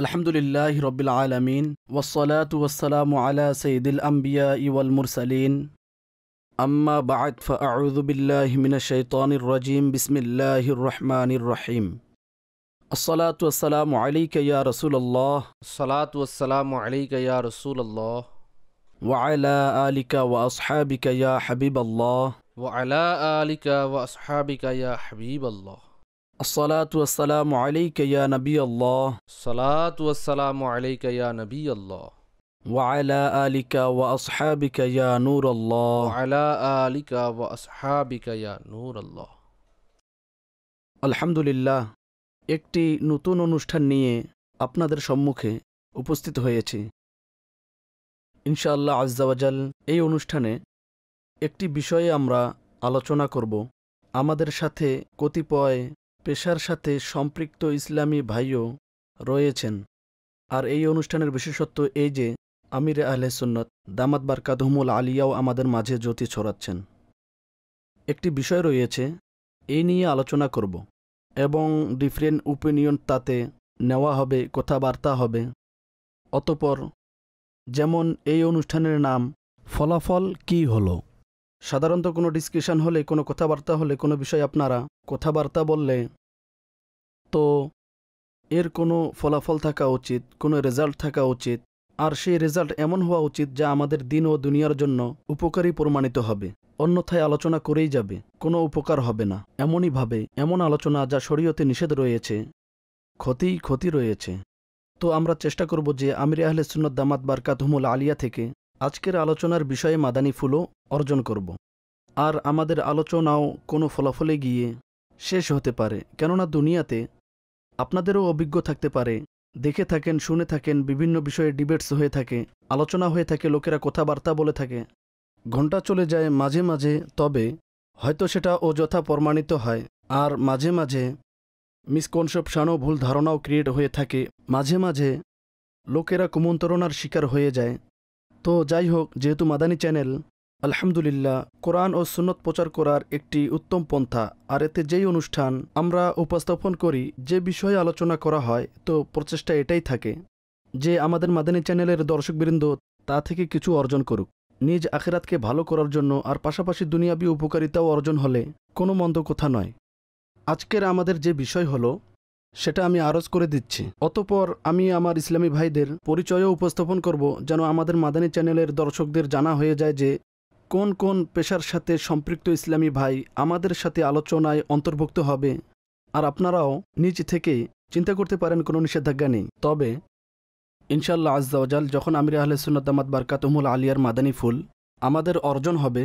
আলহামদুলিল্লাহি রব্বিল আলামিন ওয়াসসালাতু ওয়াসসালামু আলা সাইয়্যিদিল আমবিয়াই ওয়াল মুরসালিন আম্মা বা'দ ফাআউযু বিল্লাহি মিনাশ শাইতানির রাজীম বিসমিল্লাহির রহমানির রহিম আসসালাতু ওয়াসসালামু আলাইকা ইয়া রাসূলুল্লাহ সালাতু ওয়াসসালামু আলাইকা ইয়া রাসূলুল্লাহ ওয়া আলা আলিকা ওয়া আসহাবিকা ইয়া হাবিবাল্লাহ ওয়া আলা আলিকা ওয়া আসহাবিকা ইয়া হাবিবাল্লাহ। আসসালাতু ওয়াসসালামু আলাইকা ইয়া নাবিয়াল্লাহ সালাতু ওয়াসসালামু আলাইকা ইয়া নবিয়াল্লাহ ওয়া আলা আলিকা ওয়া আসহাবিকা ইয়া নূরাল্লাহ ওয়া আলা আলিকা ওয়া আসহাবিকা ইয়া নূরাল্লাহ। আলহামদুলিল্লাহ, একটি নতুন অনুষ্ঠান নিয়ে আপনাদের সম্মুখে উপস্থিত হয়েছি। ইনশাআল্লাহ আজ্জা ওয়াজাল এই অনুষ্ঠানে একটি বিষয়ে আমরা আলোচনা করব। আমাদের সাথে কতিপয় পেশার সাথে সম্পৃক্ত ইসলামী ভাইও রয়েছেন। আর এই অনুষ্ঠানের বিশেষত্ব এই যে আমিরে আহলে সুন্নত দামাত বারকাতুহুমুল আলিয়াও আমাদের মাঝে জ্যোতি ছড়াচ্ছেন। একটি বিষয় রয়েছে, এই নিয়ে আলোচনা করব এবং ডিফারেন্ট ওপিনিয়ন তাতে নেওয়া হবে, কথাবার্তা হবে। অতঃপর যেমন এই অনুষ্ঠানের নাম ফলাফল কি হলো। সাধারণত কোনো ডিসকাশন হলে, কোনো কথাবার্তা হলে, কোনো বিষয় আপনারা কথাবার্তা বললে তো এর কোনো ফলাফল থাকা উচিত, কোনো রেজাল্ট থাকা উচিত। আর সেই রেজাল্ট এমন হওয়া উচিত যা আমাদের দিন ও দুনিয়ার জন্য উপকারী প্রমাণিত হবে। অন্যথায় আলোচনা করেই যাবে, কোনো উপকার হবে না। এমনইভাবে এমন আলোচনা যা শরীয়তে নিষেধ রয়েছে, ক্ষতি রয়েছে। তো আমরা চেষ্টা করব যে আমিরে আহলে সুন্নাত দামাত বারকাতুহুমুল আলিয়া থেকে আজকের আলোচনার বিষয়ে মাদানী ফুলও অর্জন করব। আর আমাদের আলোচনাও কোনো ফলাফলে গিয়ে শেষ হতে পারে, কেননা দুনিয়াতে আপনাদেরও অভিজ্ঞ থাকতে পারে, দেখে থাকেন, শুনে থাকেন, বিভিন্ন বিষয়ে ডিবেটস হয়ে থাকে, আলোচনা হয়ে থাকে, লোকেরা কথাবার্তা বলে থাকে, ঘণ্টা চলে যায় মাঝে মাঝে। তবে হয়তো সেটা অযথা প্রমাণিত হয়, আর মাঝে মাঝে মিসকনসেপশনও, ভুল ধারণাও ক্রিয়েট হয়ে থাকে, মাঝে মাঝে লোকেরা কুমন্তরণার শিকার হয়ে যায়। তো যাই হোক, যেহেতু মাদানী চ্যানেল আলহামদুলিল্লাহ কোরআন ও সুন্নত প্রচার করার একটি উত্তম পন্থা, আর এতে যেই অনুষ্ঠান আমরা উপস্থাপন করি, যে বিষয়ে আলোচনা করা হয়, তো প্রচেষ্টা এটাই থাকে যে আমাদের মাদানী চ্যানেলের দর্শকবৃন্দ তা থেকে কিছু অর্জন করুক, নিজ আখিরাতকে ভালো করার জন্য, আর পাশাপাশি দুনিয়াবী উপকারিতাও অর্জন হলে কোনো মন্দ কথা নয়। আজকের আমাদের যে বিষয় হলো সেটা আমি আরজ করে দিচ্ছি। অতঃপর আমি আমার ইসলামী ভাইদের পরিচয়ও উপস্থাপন করব, যেন আমাদের মাদানী চ্যানেলের দর্শকদের জানা হয়ে যায় যে কোন কোন পেশার সাথে সম্পৃক্ত ইসলামী ভাই আমাদের সাথে আলোচনায় অন্তর্ভুক্ত হবে। আর আপনারাও নিজ থেকে চিন্তা করতে পারেন, কোনো নিষেধাজ্ঞা নেই। তবে ইনশাআল্লাহ আজ্জা ওয়াজাল যখন আমিরে আহলে সুন্নাত দামাত বারকাতুহুমুল আলিয়ার মাদানী ফুল আমাদের অর্জন হবে,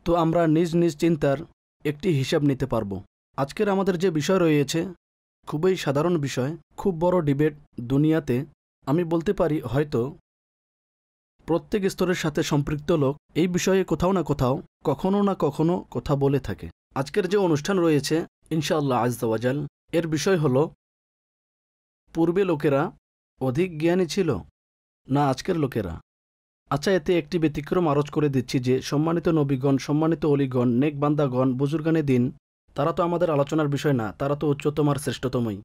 তো আমরা নিজ নিজ চিন্তার একটি হিসাব নিতে পারব। আজকের আমাদের যে বিষয় রয়েছে খুবই সাধারণ বিষয়, খুব বড় ডিবেট দুনিয়াতে। আমি বলতে পারি হয়তো প্রত্যেক স্তরের সাথে সম্পৃক্ত লোক এই বিষয়ে কোথাও না কোথাও, কখনো না কখনো কথা বলে থাকে। আজকের যে অনুষ্ঠান রয়েছে ইনশাআল্লাহ আজ্জা ওয়াজাল, এর বিষয় হলো পূর্বে লোকেরা অধিক জ্ঞানী ছিল না আজকের লোকেরা। আচ্ছা, এতে একটি ব্যতিক্রম আরজ করে দিচ্ছি যে সম্মানিত নবীগণ, সম্মানিত অলিগণ, নেক বান্দাগণ, বুজুর্গানে দিন, তারা তো আমাদের আলোচনার বিষয় না, তারা তো উচ্চতম আর শ্রেষ্ঠতমই।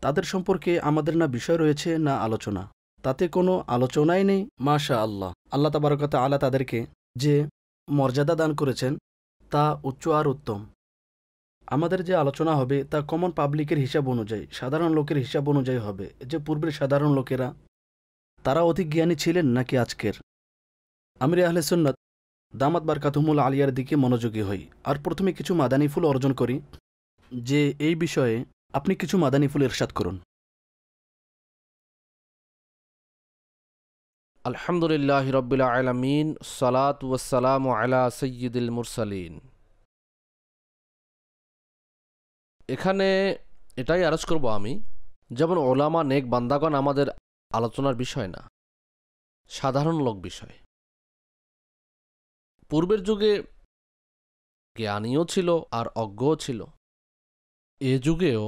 তাদের সম্পর্কে আমাদের না বিষয় রয়েছে না আলোচনা, তাতে কোনো আলোচনাই নেই। মাশা আল্লাহ, আল্লাহ তাবারক ওয়া তাআলা তাদেরকে যে মর্যাদা দান করেছেন তা উচ্চ আর উত্তম। আমাদের যে আলোচনা হবে তা কমন পাবলিকের হিসাব অনুযায়ী, সাধারণ লোকের হিসাব অনুযায়ী হবে, যে পূর্বের সাধারণ লোকেরা তারা অধিক জ্ঞানী ছিলেন নাকি আজকের। আমিরে আহলে সুন্নাত দামাত বারকাতুহুমুল আলিয়ার দিকে মনোযোগী হই, আর প্রথমে কিছু মাদানী ফুল অর্জন করি যে এই বিষয়ে আপনি কিছু মাদানী ফুল ইরশাদ করুন। আলহামদুলিল্লাহি রাব্বিল আলামিন, সালাতু ওয়াসসালামু আলা সাইয়্যিদিল মুরসালিন। এখানে এটাই আরজ করব আমি, যেমন ওলামা, নেক বান্দাগণ আমাদের আলোচনার বিষয় না, সাধারণ লোক বিষয়। পূর্বের যুগে জ্ঞানীও ছিল আর অজ্ঞও ছিল। এ যুগেও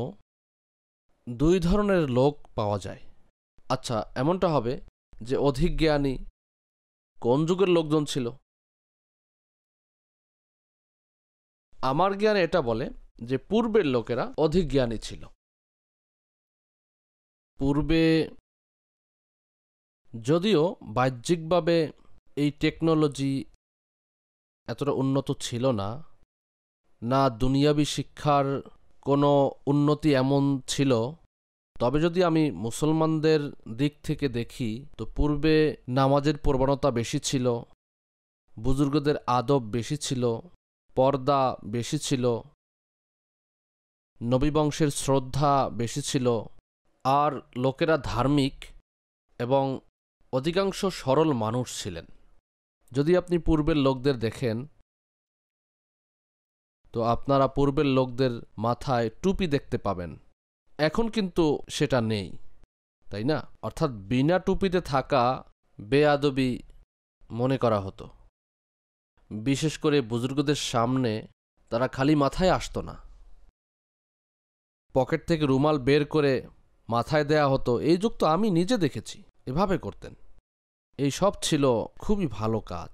দুই ধরনের লোক পাওয়া যায়। আচ্ছা, এমনটা হবে যে অধিক জ্ঞানী কোন যুগের লোকজন ছিল? আমার জ্ঞান এটা বলে যে পূর্বের লোকেরা অধিক জ্ঞানী ছিল। পূর্বে যদিও বাহ্যিকভাবে এই টেকনোলজি এতটা উন্নত ছিল না, না দুনিয়াবি শিক্ষার কোনো উন্নতি এমন ছিল, তবে যদি আমি মুসলমানদের দিক থেকে দেখি তো পূর্বে নামাজের প্রবণতা বেশি ছিল, বুজুর্গদের আদব বেশি ছিল, পর্দা বেশি ছিল, নবী বংশের শ্রদ্ধা বেশি ছিল, আর লোকেরা ধার্মিক এবং অধিকাংশ সরল মানুষ ছিলেন। যদি আপনি পূর্বের লোকদের দেখেন তো আপনারা পূর্বের লোকদের মাথায় টুপি দেখতে পাবেন। এখন কিন্তু সেটা নেই, তাই না? অর্থাৎ বিনা টুপিতে থাকা বেয়াদবি মনে করা হতো। বিশেষ করে বুজুর্গদের সামনে তারা খালি মাথায় আসতো না, পকেট থেকে রুমাল বের করে মাথায় দেয়া হতো। এই যুগ তো আমি নিজে দেখেছি, এভাবে করতেন। এই সব ছিল খুবই ভালো কাজ।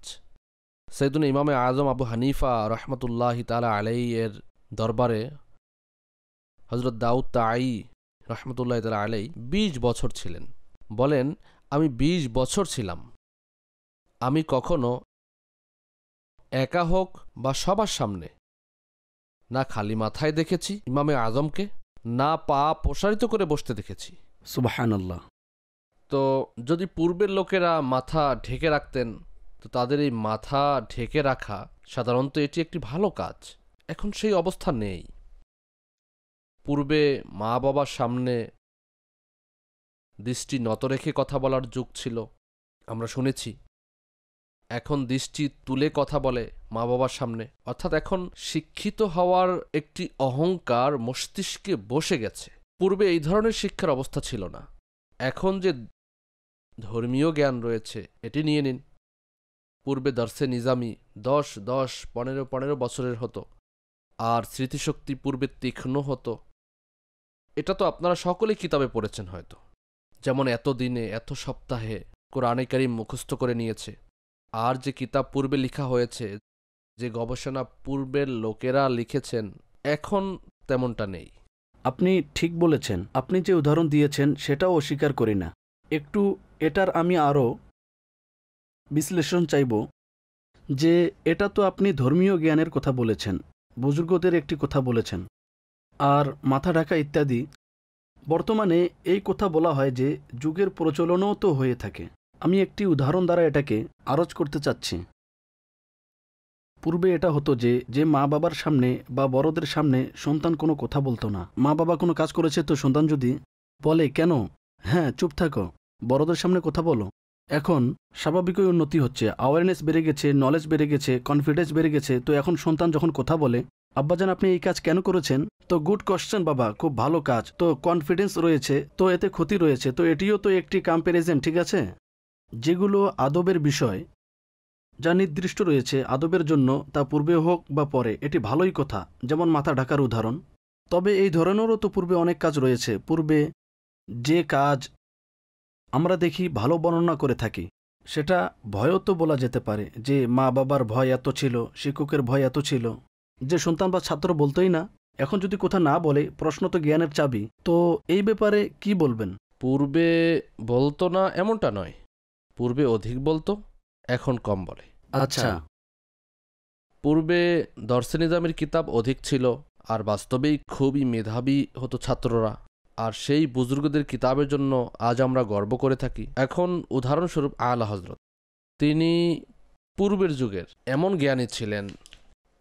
সৈয়দুনা ইমামে আজম আবু হানিফা রহমতুল্লাহি তাআলা আলাইহি এর দরবারে হযরত দাউদ তাই রহমতুল্লাহি তাআলা আলাইহি ২০ বছর ছিলেন। বলেন, আমি ২০ বছর ছিলাম। আমি কখনো একা হোক বা সবার সামনে না খালি মাথায় দেখেছি ইমামে আজমকে, না পা প্রসারিত করে বসতে দেখেছি। সুবহানাল্লাহ। তো যদি পূর্বের লোকেরা মাথা ঢেকে রাখতেন তো তাদের এই মাথা ঢেকে রাখা সাধারণত এটি একটি ভালো কাজ। এখন সেই অবস্থা নেই। পূর্বে মা বাবার সামনে দৃষ্টি নত রেখে কথা বলার যুগ ছিল, আমরা শুনেছি। এখন দৃষ্টি তুলে কথা বলে মা বাবার সামনে। অর্থাৎ এখন শিক্ষিত হওয়ার একটি অহংকার মস্তিষ্কে বসে গেছে। পূর্বে এই ধরনের শিক্ষার অবস্থা ছিল না। এখন যে ধর্মীয় জ্ঞান রয়েছে এটি নিয়ে নিন। পূর্বে দর্শে নিজামি ১০, ১০, ১৫ বছরের হতো, আর স্মৃতিশক্তি পূর্বে তীক্ষ্ণ হতো। এটা তো আপনারা সকলেই কিতাবে পড়েছেন হয়তো। যেমন এত দিনে এত সপ্তাহে কোরআনে কারীম মুখস্থ করে নিয়েছে। আর যে কিতাব পূর্বে লেখা হয়েছে, যে গবেষণা পূর্বের লোকেরা লিখেছেন, এখন তেমনটা নেই। আপনি ঠিক বলেছেন। আপনি যে উদাহরণ দিয়েছেন সেটাও অস্বীকার করি না। একটু এটার আমি আরও বিশ্লেষণ চাইব যে এটা তো আপনি ধর্মীয় জ্ঞানের কথা বলেছেন, বুজুর্গদের একটি কথা বলেছেন, আর মাথা ঢাকা ইত্যাদি। বর্তমানে এই কথা বলা হয় যে যুগের প্রচলনও তো হয়ে থাকে। আমি একটি উদাহরণ দ্বারা এটাকে আরজ করতে চাচ্ছি। পূর্বে এটা হতো যে যে মা বাবার সামনে বা বড়দের সামনে সন্তান কোনো কথা বলতো না। মা বাবা কোনো কাজ করেছে তো সন্তান যদি বলে, কেন, হ্যাঁ চুপ থাকো, বড়দের সামনে কথা বলো। এখন স্বাভাবিকই উন্নতি হচ্ছে, অ্যাওয়ারনেস বেড়ে গেছে, নলেজ বেড়ে গেছে, কনফিডেন্স বেড়ে গেছে। তো এখন সন্তান যখন কথা বলে, আব্বাজান আপনি এই কাজ কেন করেছেন, তো গুড কোশ্চেন বাবা, খুব ভালো কাজ, তো কনফিডেন্স রয়েছে, তো এতে ক্ষতি রয়েছে, তো এটিও তো একটি কম্প্যারিজন, ঠিক আছে। যেগুলো আদবের বিষয়, যা নির্দিষ্ট রয়েছে আদবের জন্য, তা পূর্বে হোক বা পরে, এটি ভালোই কথা। যেমন মাথা ঢাকার উদাহরণ। তবে এই ধরনেরও তো পূর্বে অনেক কাজ রয়েছে। পূর্বে যে কাজ আমরা দেখি ভালো বর্ণনা করে থাকি, সেটা ভয়ও তো বলা যেতে পারে যে মা বাবার ভয় এত ছিল, শিক্ষকের ভয় এত ছিল, যে সন্তান বা ছাত্র বলতোই না। এখন যদি কথা না বলে, প্রশ্ন তো জ্ঞানের চাবি। তো এই ব্যাপারে কি বলবেন? পূর্বে বলতো না এমনটা নয়, পূর্বে অধিক বলতো, এখন কম বলে। আচ্ছা। পূর্বে দর্শে নিজামের কিতাব অধিক ছিল, আর বাস্তবেই খুবই মেধাবী হতো ছাত্ররা, আর সেই বুজুর্গদের কিতাবের জন্য আজ আমরা গর্ব করে থাকি। এখন উদাহরণস্বরূপ আলা হজরত, তিনি পূর্বের যুগের এমন জ্ঞানী ছিলেন।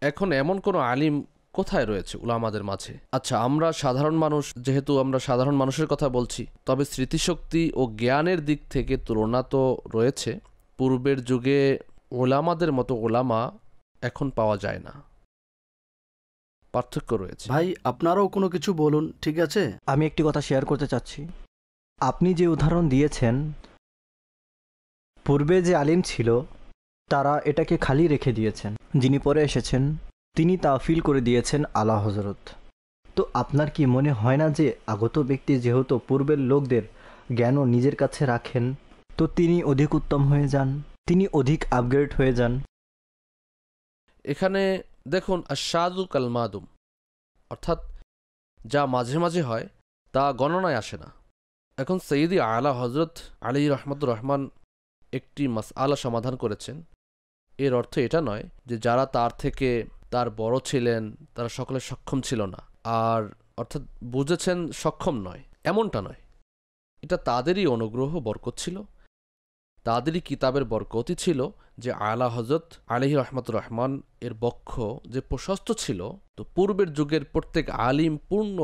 এখন এমন কোনো আলিম কোথায় রয়েছে উলামাদের মাঝে? আচ্ছা, আমরা সাধারণ মানুষ, যেহেতু আমরা সাধারণ মানুষের কথা বলছি, তবে স্মৃতিশক্তি ও জ্ঞানের দিক থেকে তুলনা তো রয়েছে। পূর্বের যুগে ওলামাদের মতো ওলামা এখন পাওয়া যায় না, পার্থক্য রয়েছে। ভাই আপনারাও কোনো কিছু বলুন, ঠিক আছে? আমি একটি কথা শেয়ার করতে চাচ্ছি। আপনি যে উদাহরণ দিয়েছেন, পূর্বে যে আলিম ছিল তারা এটাকে খালি রেখে দিয়েছেন, যিনি পরে এসেছেন তিনি তা ফিল করে দিয়েছেন আলা হজরত। তো আপনার কি মনে হয় না যে আগত ব্যক্তি যেহেতু পূর্বের লোকদের জ্ঞানও নিজের কাছে রাখেন, তো তিনি অধিক উত্তম হয়ে যান, তিনি অধিক আপগ্রেড হয়ে যান? এখানে দেখুন, আশাদু কাল মাদুম, অর্থাৎ যা মাঝে মাঝে হয় তা গণনায় আসে না। এখন সৈয়দি আলা হজরত আলী রহমতুর রহমান একটি মাসআলা সমাধান করেছেন। এর অর্থ এটা নয় যে যারা তার বড় ছিলেন তারা সকলে সক্ষম ছিল না, আর অর্থাৎ বুঝেছেন সক্ষম নয়, এমনটা নয়। এটা তাদেরই অনুগ্রহ বরকত ছিল, তাদেরই কিতাবের বরকতই ছিল যে আলা হজরত আলাইহি রহমতুর রহমান এর বক্ষ যে প্রশস্ত ছিল। তো পূর্বের যুগের প্রত্যেক আলিম পূর্ণ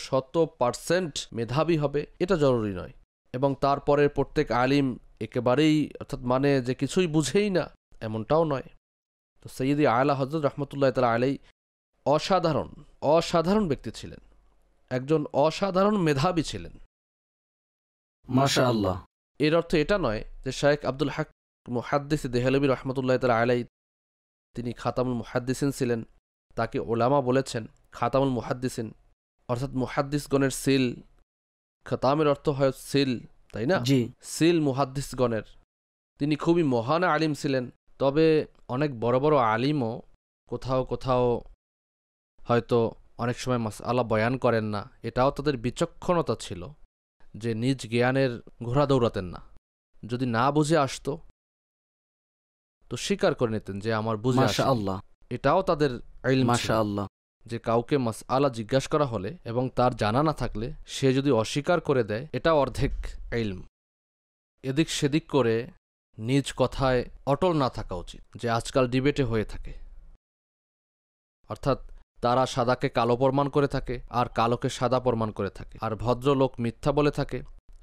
100% মেধাবী হবে এটা জরুরি নয়, এবং তারপরের প্রত্যেক আলিম একেবারেই অর্থাৎ মানে যে কিছুই বুঝেই না এমনটাও নয়। তো সৈয়দি আলা হজরত রহমতুল্লাহ তাআলা আলাইহি অসাধারণ ব্যক্তি ছিলেন, একজন অসাধারণ মেধাবী ছিলেন। মাশাআল্লাহ। এর অর্থ এটা নয় যে শায়েখ আব্দুল হক মুহাদ্দিস দেহলভী রহমতুল্লাহ তাআলা আলাইহি তিনি খাতামুল মুহাদ্দিসিন ছিলেন, তাকে ওলামা বলেছেন খাতামুল মুহাদ্দিসিন, অর্থাৎ মুহাদ্দিসগণের সিল। খতামের অর্থ হয় সিল, তাই না? জি। সিল মুহাদ্দিসগণের। তিনি খুবই মহান আলিম ছিলেন। তবে অনেক বড় বড় আলিমও কোথাও হয়তো অনেক সময় মাসআলা বয়ান করেন না, এটাও তাদের বিচক্ষণতা ছিল যে নিজ জ্ঞানের ঘোড়া দৌড়াতেন না। যদি না বুঝে আসতো তো স্বীকার করে নিতেন যে আমার বুঝে আসে। মাশাআল্লাহ। এটাও তাদের ইলম ছিল মাশাআল্লাহ। যে কাউকে মাসআলা জিজ্ঞাসা করা হলে এবং তার জানা না থাকলে সে যদি অস্বীকার করে দেয় এটা অর্ধেক ইলম। এদিক সেদিক করে নিজ কথায় অটল না থাকা উচিত, যে আজকাল ডিবেটে হয়ে থাকে। অর্থাৎ তারা সাদাকে কালো প্রমাণ করে থাকে আর কালোকে সাদা প্রমাণ করে থাকে, আর ভদ্রলোক মিথ্যা বলে থাকে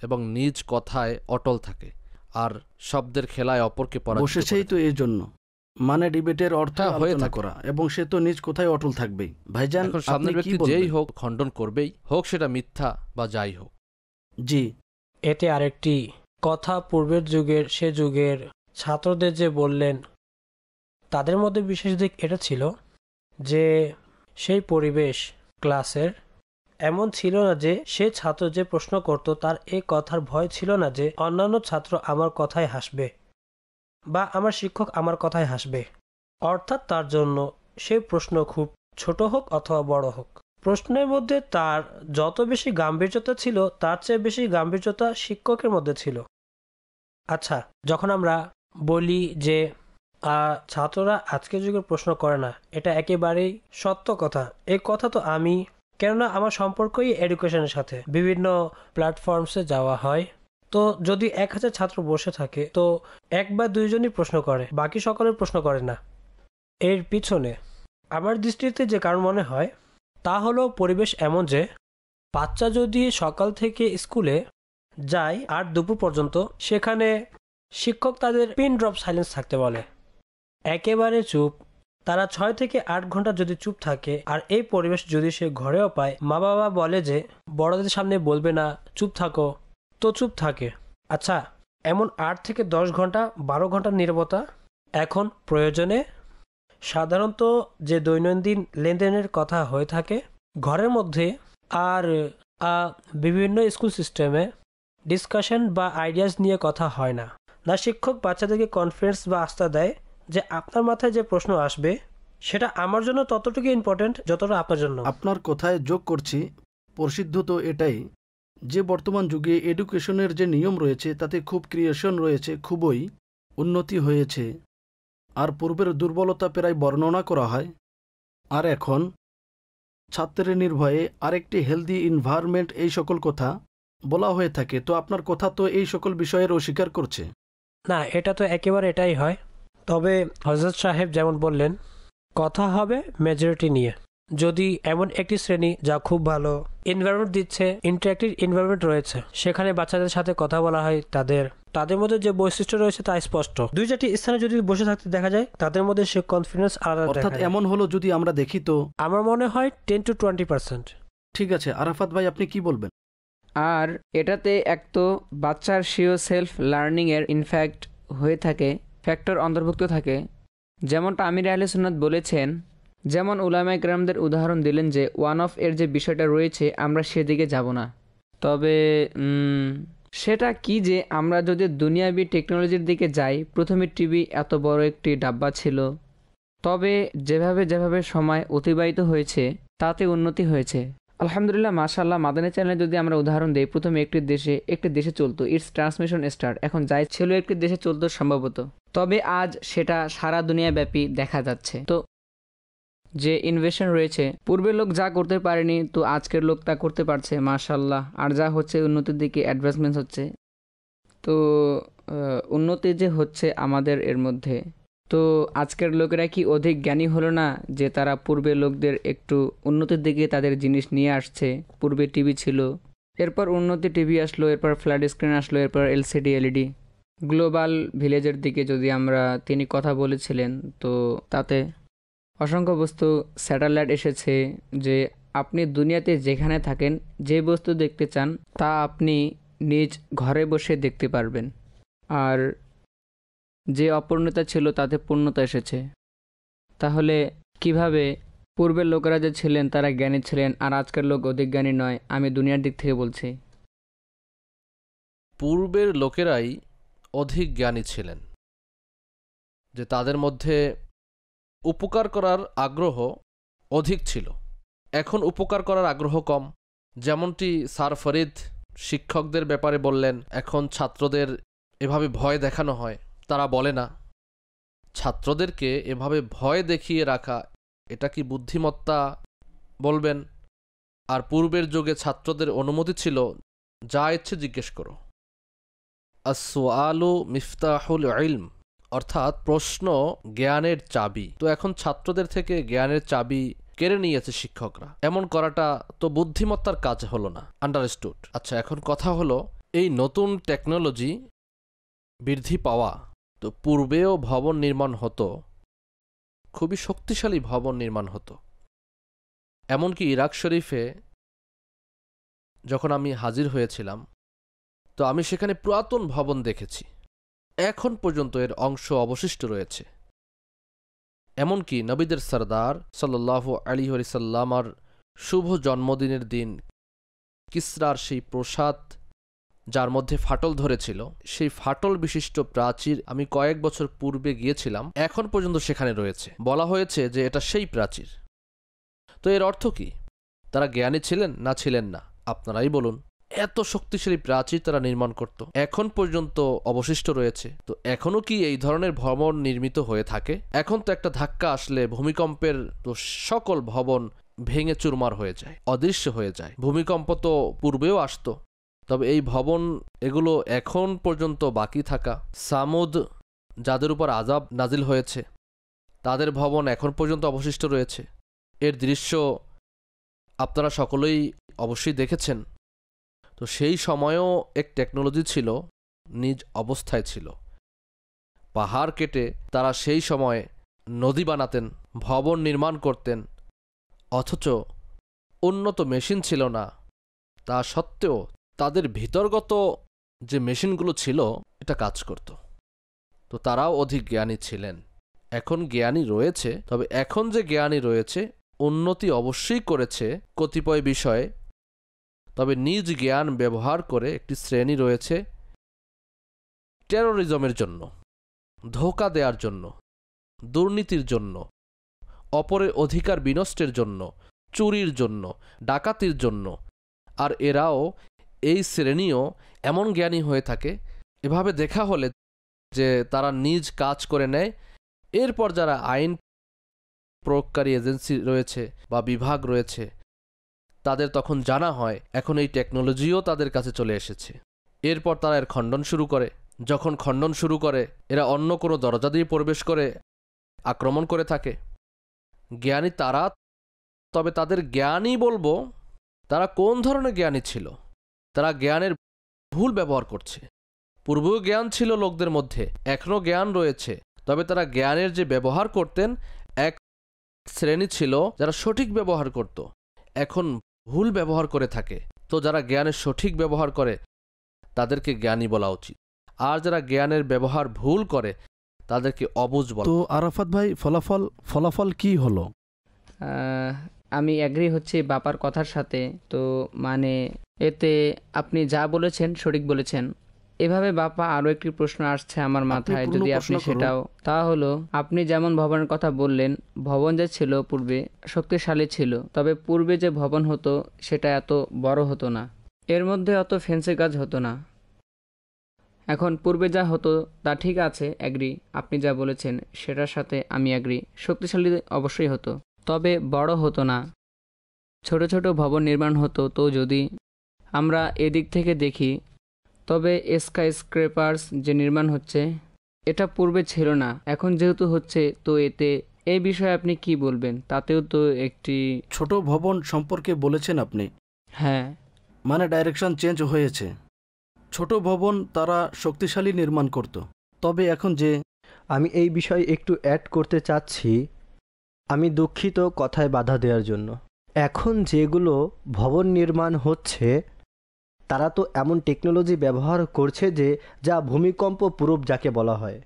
এবং নিজ কথায় অটল থাকে, আর শব্দের খেলায় অপরকে পরাজিত করে বসেছেই তো এই জন্য, মানে ডিবেটের অর্থ হ্যাঁ, হয়ে আলোচনা থাকে। করা, এবং সে তো নিজ কোথায় অটল থাকবেই। ভাইজান, এখন আপনি সামনের কি ব্যক্তি বলবেন? যেই হোক খণ্ডন করবেই, হোক সেটা মিথ্যা বা যাই হোক। জি। এতে আরেকটি কথা পূর্বের যুগের সে যুগের ছাত্রদের যে বললেন, তাদের মধ্যে বিশেষ দিক এটা ছিল যে সেই পরিবেশ ক্লাসের এমন ছিল না যে সে ছাত্র যে প্রশ্ন করত তার এই কথার ভয় ছিল না যে অন্যান্য ছাত্র আমার কথায় হাসবে বা আমার শিক্ষক আমার কথায় হাসবে। অর্থাৎ তার জন্য সেই প্রশ্ন খুব ছোট হোক অথবা বড় হোক, প্রশ্নের মধ্যে তার যত বেশি গাম্ভীর্যতা ছিল তার চেয়ে বেশি গাম্ভীর্যতা শিক্ষকের মধ্যে ছিল। আচ্ছা, যখন আমরা বলি যে ছাত্ররা আজকের যুগের প্রশ্ন করে না, এটা একেবারেই সত্য কথা। এই কথা তো আমি, কেননা আমার সম্পর্কই এডুকেশনের সাথে, বিভিন্ন প্ল্যাটফর্মসে যাওয়া হয়। তো যদি 1000 ছাত্র বসে থাকে তো 1 বা 2 জনই প্রশ্ন করে, বাকি সকলের প্রশ্ন করে না। এর পিছনে আমার দৃষ্টিতে যে কারণ মনে হয় তা হলো পরিবেশ এমন যে বাচ্চা যদি সকাল থেকে স্কুলে যায় আর দুপুর পর্যন্ত, সেখানে শিক্ষক তাদের পিন ড্রপ সাইলেন্স থাকতে বলে, একেবারে চুপ। তারা 6 থেকে 8 ঘন্টা যদি চুপ থাকে, আর এই পরিবেশ যদি সে ঘরেও পায়, মা বাবা বলে যে বড়দের সামনে বলবে না, চুপ থাকো, তো চুপ থাকে। আচ্ছা, এমন 8 থেকে 10 ঘন্টা 12 ঘন্টার নীরবতা। এখন প্রয়োজনে সাধারণত যে দৈনন্দিন লেনদেনের কথা হয়ে থাকে ঘরের মধ্যে, আর বিভিন্ন স্কুল সিস্টেমে ডিসকাশন বা আইডিয়াস নিয়ে কথা হয় না। না শিক্ষক বাচ্চাদেরকে কনফিডেন্স বা আস্থা দেয় যে আপনার মাথায় যে প্রশ্ন আসবে সেটা আমার জন্য ততটুকু ইম্পর্টেন্ট যতটা আপনার জন্য। আপনার কথায় যোগ করছি, প্রসিদ্ধ তো এটাই যে বর্তমান যুগে এডুকেশনের যে নিয়ম রয়েছে তাতে খুব ক্রিয়েশন রয়েছে, খুবই উন্নতি হয়েছে, আর পূর্বের দুর্বলতা প্রায় বর্ণনা করা হয়। আর এখন ছাত্রের নির্ভয়ে আরেকটি হেলদি এনভায়রনমেন্ট, এই সকল কথা বলা হয়ে থাকে। তো আপনার কথা তো এই সকল বিষয়ের অস্বীকার করছে না, এটা তো একেবারে এটাই হয়। তবে হযরত সাহেব যেমন বললেন, কথা হবে মেজরিটি নিয়ে। যদি এমন একটি শ্রেণী যা খুব ভালো এনভায়রনমেন্ট দিচ্ছে, ইন্টারঅ্যাক্টিভ এনভায়রনমেন্ট রয়েছে, সেখানে বাচ্চাদের সাথে কথা বলা হয়, তাদের মধ্যে যে বৈশিষ্ট্য রয়েছে তা স্পষ্ট। 2-4টি স্থানে যদি বসে থাকতে দেখা যায়, তাদের মধ্যে সে কনফিডেন্স আলাদা দেখা অর্থাৎ যায়। এমন হলো যদি আমরা দেখি তো আমার মনে হয় 10 to 20%। ঠিক আছে, আরাফাত ভাই আপনি কি বলবেন? আর এটাতে এক তো বাচ্চার স্বীয় সেলফ লার্নিংয়ের ইনফ্যাক্ট হয়ে থাকে, ফ্যাক্টর অন্তর্ভুক্ত থাকে। যেমনটা আমির আহলে সুন্নাত বলেছেন, যেমন উলামায়ে কেরামদের উদাহরণ দিলেন যে ওয়ান অফ এর যে বিষয়টা রয়েছে আমরা সেদিকে যাব না। তবে সেটা কি যে আমরা যদি দুনিয়াবি টেকনোলজির দিকে যাই, প্রথমে টিভি এত বড় একটি ডাব্বা ছিল, তবে যেভাবে সময় অতিবাহিত হয়েছে তাতে উন্নতি হয়েছে। আলহামদুলিল্লাহ, মাশাআল্লাহ। মাদানী চ্যানেলে যদি আমরা উদাহরণ দিই, প্রথমে একটি দেশে চলতো, ইটস ট্রান্সমিশন স্টার্ট। এখন যাই ছিল একটি দেশে চলতো সম্ভবত, তবে আজ সেটা সারা দুনিয়াব্যাপী দেখা যাচ্ছে। তো যে ইনভেশন রয়েছে, পূর্বের লোক যা করতে পারেনি তো আজকের লোক তা করতে পারছে, মাশাআল্লাহ। আর যা হচ্ছে উন্নতির দিকে অ্যাডভান্সমেন্ট হচ্ছে। তো উন্নতি যে হচ্ছে আমাদের এর মধ্যে, তো আজকের লোকেরা কি অধিক জ্ঞানী হলো না যে তারা পূর্বের লোকদের একটু উন্নতির দিকে তাদের জিনিস নিয়ে আসছে? পূর্বে টিভি ছিল, এরপর উন্নতি টিভি আসলো, এরপর ফ্ল্যাট স্ক্রিন আসলো, এরপর এলসিডি এলইডি। গ্লোবাল ভিলেজের দিকে যদি তিনি কথা বলেছিলেন, তো তাতে অসংখ্য বস্তু স্যাটেলাইট এসেছে, যে আপনি দুনিয়াতে যেখানে থাকেন যে বস্তু দেখতে চান তা আপনি নিজ ঘরে বসে দেখতে পারবেন। আর যে অপূর্ণতা ছিল তাতে পূর্ণতা এসেছে। তাহলে কিভাবে পূর্বের লোকেরা যে ছিলেন তারা জ্ঞানী ছিলেন আর আজকের লোক অধিক জ্ঞানী নয়? আমি দুনিয়ার দিক থেকে বলছি। পূর্বের লোকেরাই অধিক জ্ঞানী ছিলেন, যে তাদের মধ্যে উপকার করার আগ্রহ অধিক ছিল। এখন উপকার করার আগ্রহ কম। যেমনটি স্যার ফরিদ শিক্ষকদের ব্যাপারে বললেন, এখন ছাত্রদের এভাবে ভয় দেখানো হয়। তারা বলে না, ছাত্রদেরকে এভাবে ভয় দেখিয়ে রাখা এটা কি বুদ্ধিমত্তা বলবেন? আর পূর্বের যুগে ছাত্রদের অনুমতি ছিল যা ইচ্ছে জিজ্ঞেস করো। আসওয়ালু মিফতাহুল ইলম, অর্থাৎ প্রশ্ন জ্ঞানের চাবি। তো এখন ছাত্রদের থেকে জ্ঞানের চাবি কেড়ে নিয়েছে শিক্ষকরা। এমন করাটা তো বুদ্ধিমত্তার কাজ হলো না। আন্ডারস্টুড। আচ্ছা, এখন কথা হলো এই নতুন টেকনোলজি বৃদ্ধি পাওয়া, তো পূর্বেও ভবন নির্মাণ হতো, খুবই শক্তিশালী ভবন নির্মাণ হতো। এমনকি ইরাক শরীফে যখন আমি হাজির হয়েছিলাম, তো আমি সেখানে পুরাতন ভবন দেখেছি। এখন পর্যন্ত এর অংশ অবশিষ্ট রয়েছে। এমনকি নবীদের সরদার সাল্লাল্লাহু আলাইহি ওয়াসাল্লামের শুভ জন্মদিনের দিন কিসরার সেই প্রাসাদ, যার মধ্যে ফাটল ধরেছিল, সেই ফাটল বিশিষ্ট প্রাচীর আমি কয়েক বছর পূর্বে গিয়েছিলাম, এখন পর্যন্ত সেখানে রয়েছে। বলা হয়েছে যে এটা সেই প্রাচীর। তো এর অর্থ কি? তারা জ্ঞানী ছিলেন না ছিলেন না? আপনারাই বলুন। এত শক্তিশালী প্রাচীর তারা নির্মাণ করত, এখন পর্যন্ত অবশিষ্ট রয়েছে। তো এখনও কি এই ধরনের ভবন নির্মিত হয়ে থাকে? এখন তো একটা ধাক্কা আসলে ভূমিকম্পের তো সকল ভবন ভেঙে চুরমার হয়ে যায়, অদৃশ্য হয়ে যায়। ভূমিকম্প তো পূর্বেও আসতো, তবে এই ভবন এগুলো এখন পর্যন্ত বাকি থাকা। সামুদ, যাদের উপর আযাব নাজিল হয়েছে, তাদের ভবন এখন পর্যন্ত অবশিষ্ট রয়েছে। এর দৃশ্য আপনারা সকলেই অবশ্যই দেখেছেন। তো সেই সময়েও এক টেকনোলজি ছিল, নিজ অবস্থায় ছিল। পাহাড় কেটে তারা সেই সময় নদী বানাতেন, ভবন নির্মাণ করতেন, অথচ উন্নত মেশিন ছিল না। তা সত্ত্বেও তাদের ভিতরগত যে মেশিনগুলো ছিল এটা কাজ করত। তো তারাও অধিক জ্ঞানী ছিলেন। এখন জ্ঞানী রয়েছে, তবে এখন যে জ্ঞানী রয়েছে উন্নতি অবশ্যই করেছে কতিপয় বিষয়ে, তবে নিজ জ্ঞান ব্যবহার করে একটি শ্রেণী রয়েছে টেরোরিজমের জন্য, ধোঁকা দেওয়ার জন্য, দুর্নীতির জন্য, অপরের অধিকার বিনষ্টের জন্য, চুরির জন্য, ডাকাতির জন্য। আর এরাও, এই শ্রেণীও এমন জ্ঞানী হয়ে থাকে, এভাবে দেখা হলে যে তারা নিজ কাজ করে নেয়। এরপর যারা আইন প্রয়োগকারী এজেন্সি রয়েছে বা বিভাগ রয়েছে, তাদের তখন জানা হয় এখন এই টেকনোলজিও তাদের কাছে চলে এসেছে। এরপর তারা এর খণ্ডন শুরু করে। যখন খণ্ডন শুরু করে, এরা অন্য কোনো দরজা দিয়ে প্রবেশ করে আক্রমণ করে থাকে। জ্ঞানী তারা, তবে তাদের জ্ঞানী বলবো, তারা কোন ধরনের জ্ঞানী ছিল? তারা জ্ঞানের ভুল ব্যবহার করছে। পূর্বেও জ্ঞান ছিল লোকদের মধ্যে, এখনও জ্ঞান রয়েছে, তবে তারা জ্ঞানের যে ব্যবহার করতেন, এক শ্রেণী ছিল যারা সঠিক ব্যবহার করত, এখন ভুল ব্যবহার করে থাকে। তো যারা জ্ঞানের সঠিক ব্যবহার করে তাদেরকে জ্ঞানী বলা উচিত, আর যারা জ্ঞানের ব্যবহার ভুল করে তাদেরকে অবুঝ বলা। তো আরাফাত ভাই, ফলাফল কি হলো? আমি অ্যাগ্রি হচ্ছি বাপার কথার সাথে। তো এতে আপনি যা বলেছেন সঠিক বলেছেন। এভাবে বাপ্পা আরও একটি প্রশ্ন আসছে আমার মাথায়, পূর্ণ যদি প্রশ্ন আপনি করুন। সেটাও, তা হলো আপনি যেমন ভবনের কথা বললেন, ভবন যে ছিল পূর্বে শক্তিশালী ছিল, তবে পূর্বে যে ভবন হতো সেটা এত বড় হতো না, এর মধ্যে অত ফেন্সি কাজ হতো না। এখন পূর্বে যা হতো তা ঠিক আছে, অ্যাগ্রি, আপনি যা বলেছেন সেটার সাথে আমি অ্যাগ্রি, শক্তিশালী অবশ্যই হতো, তবে বড় হতো না, ছোট ছোট ভবন নির্মাণ হতো। তো যদি আমরা এদিক থেকে দেখি, তবে স্কাই স্ক্রেপার্স যে নির্মাণ হচ্ছে এটা পূর্বে ছিল না, এখন যেহেতু হচ্ছে, তো এতে এই বিষয়ে আপনি কি বলবেন? তাতেও তো একটি ছোট ভবন সম্পর্কে বলেছেন আপনি, হ্যাঁ মানে ডাইরেকশন চেঞ্জ হয়েছে। ছোট ভবন তারা শক্তিশালী নির্মাণ করত, তবে এখন যে আমি এই বিষয়ে একটু অ্যাড করতে চাচ্ছি। আমি দুঃখিত কথায় বাধা দেওয়ার জন্য। এখন যেগুলো ভবন নির্মাণ হচ্ছে তারা তো এমন টেকনোলজি ব্যবহার করছে যে যা ভূমিকম্প প্রুফ যাকে বলা হয়।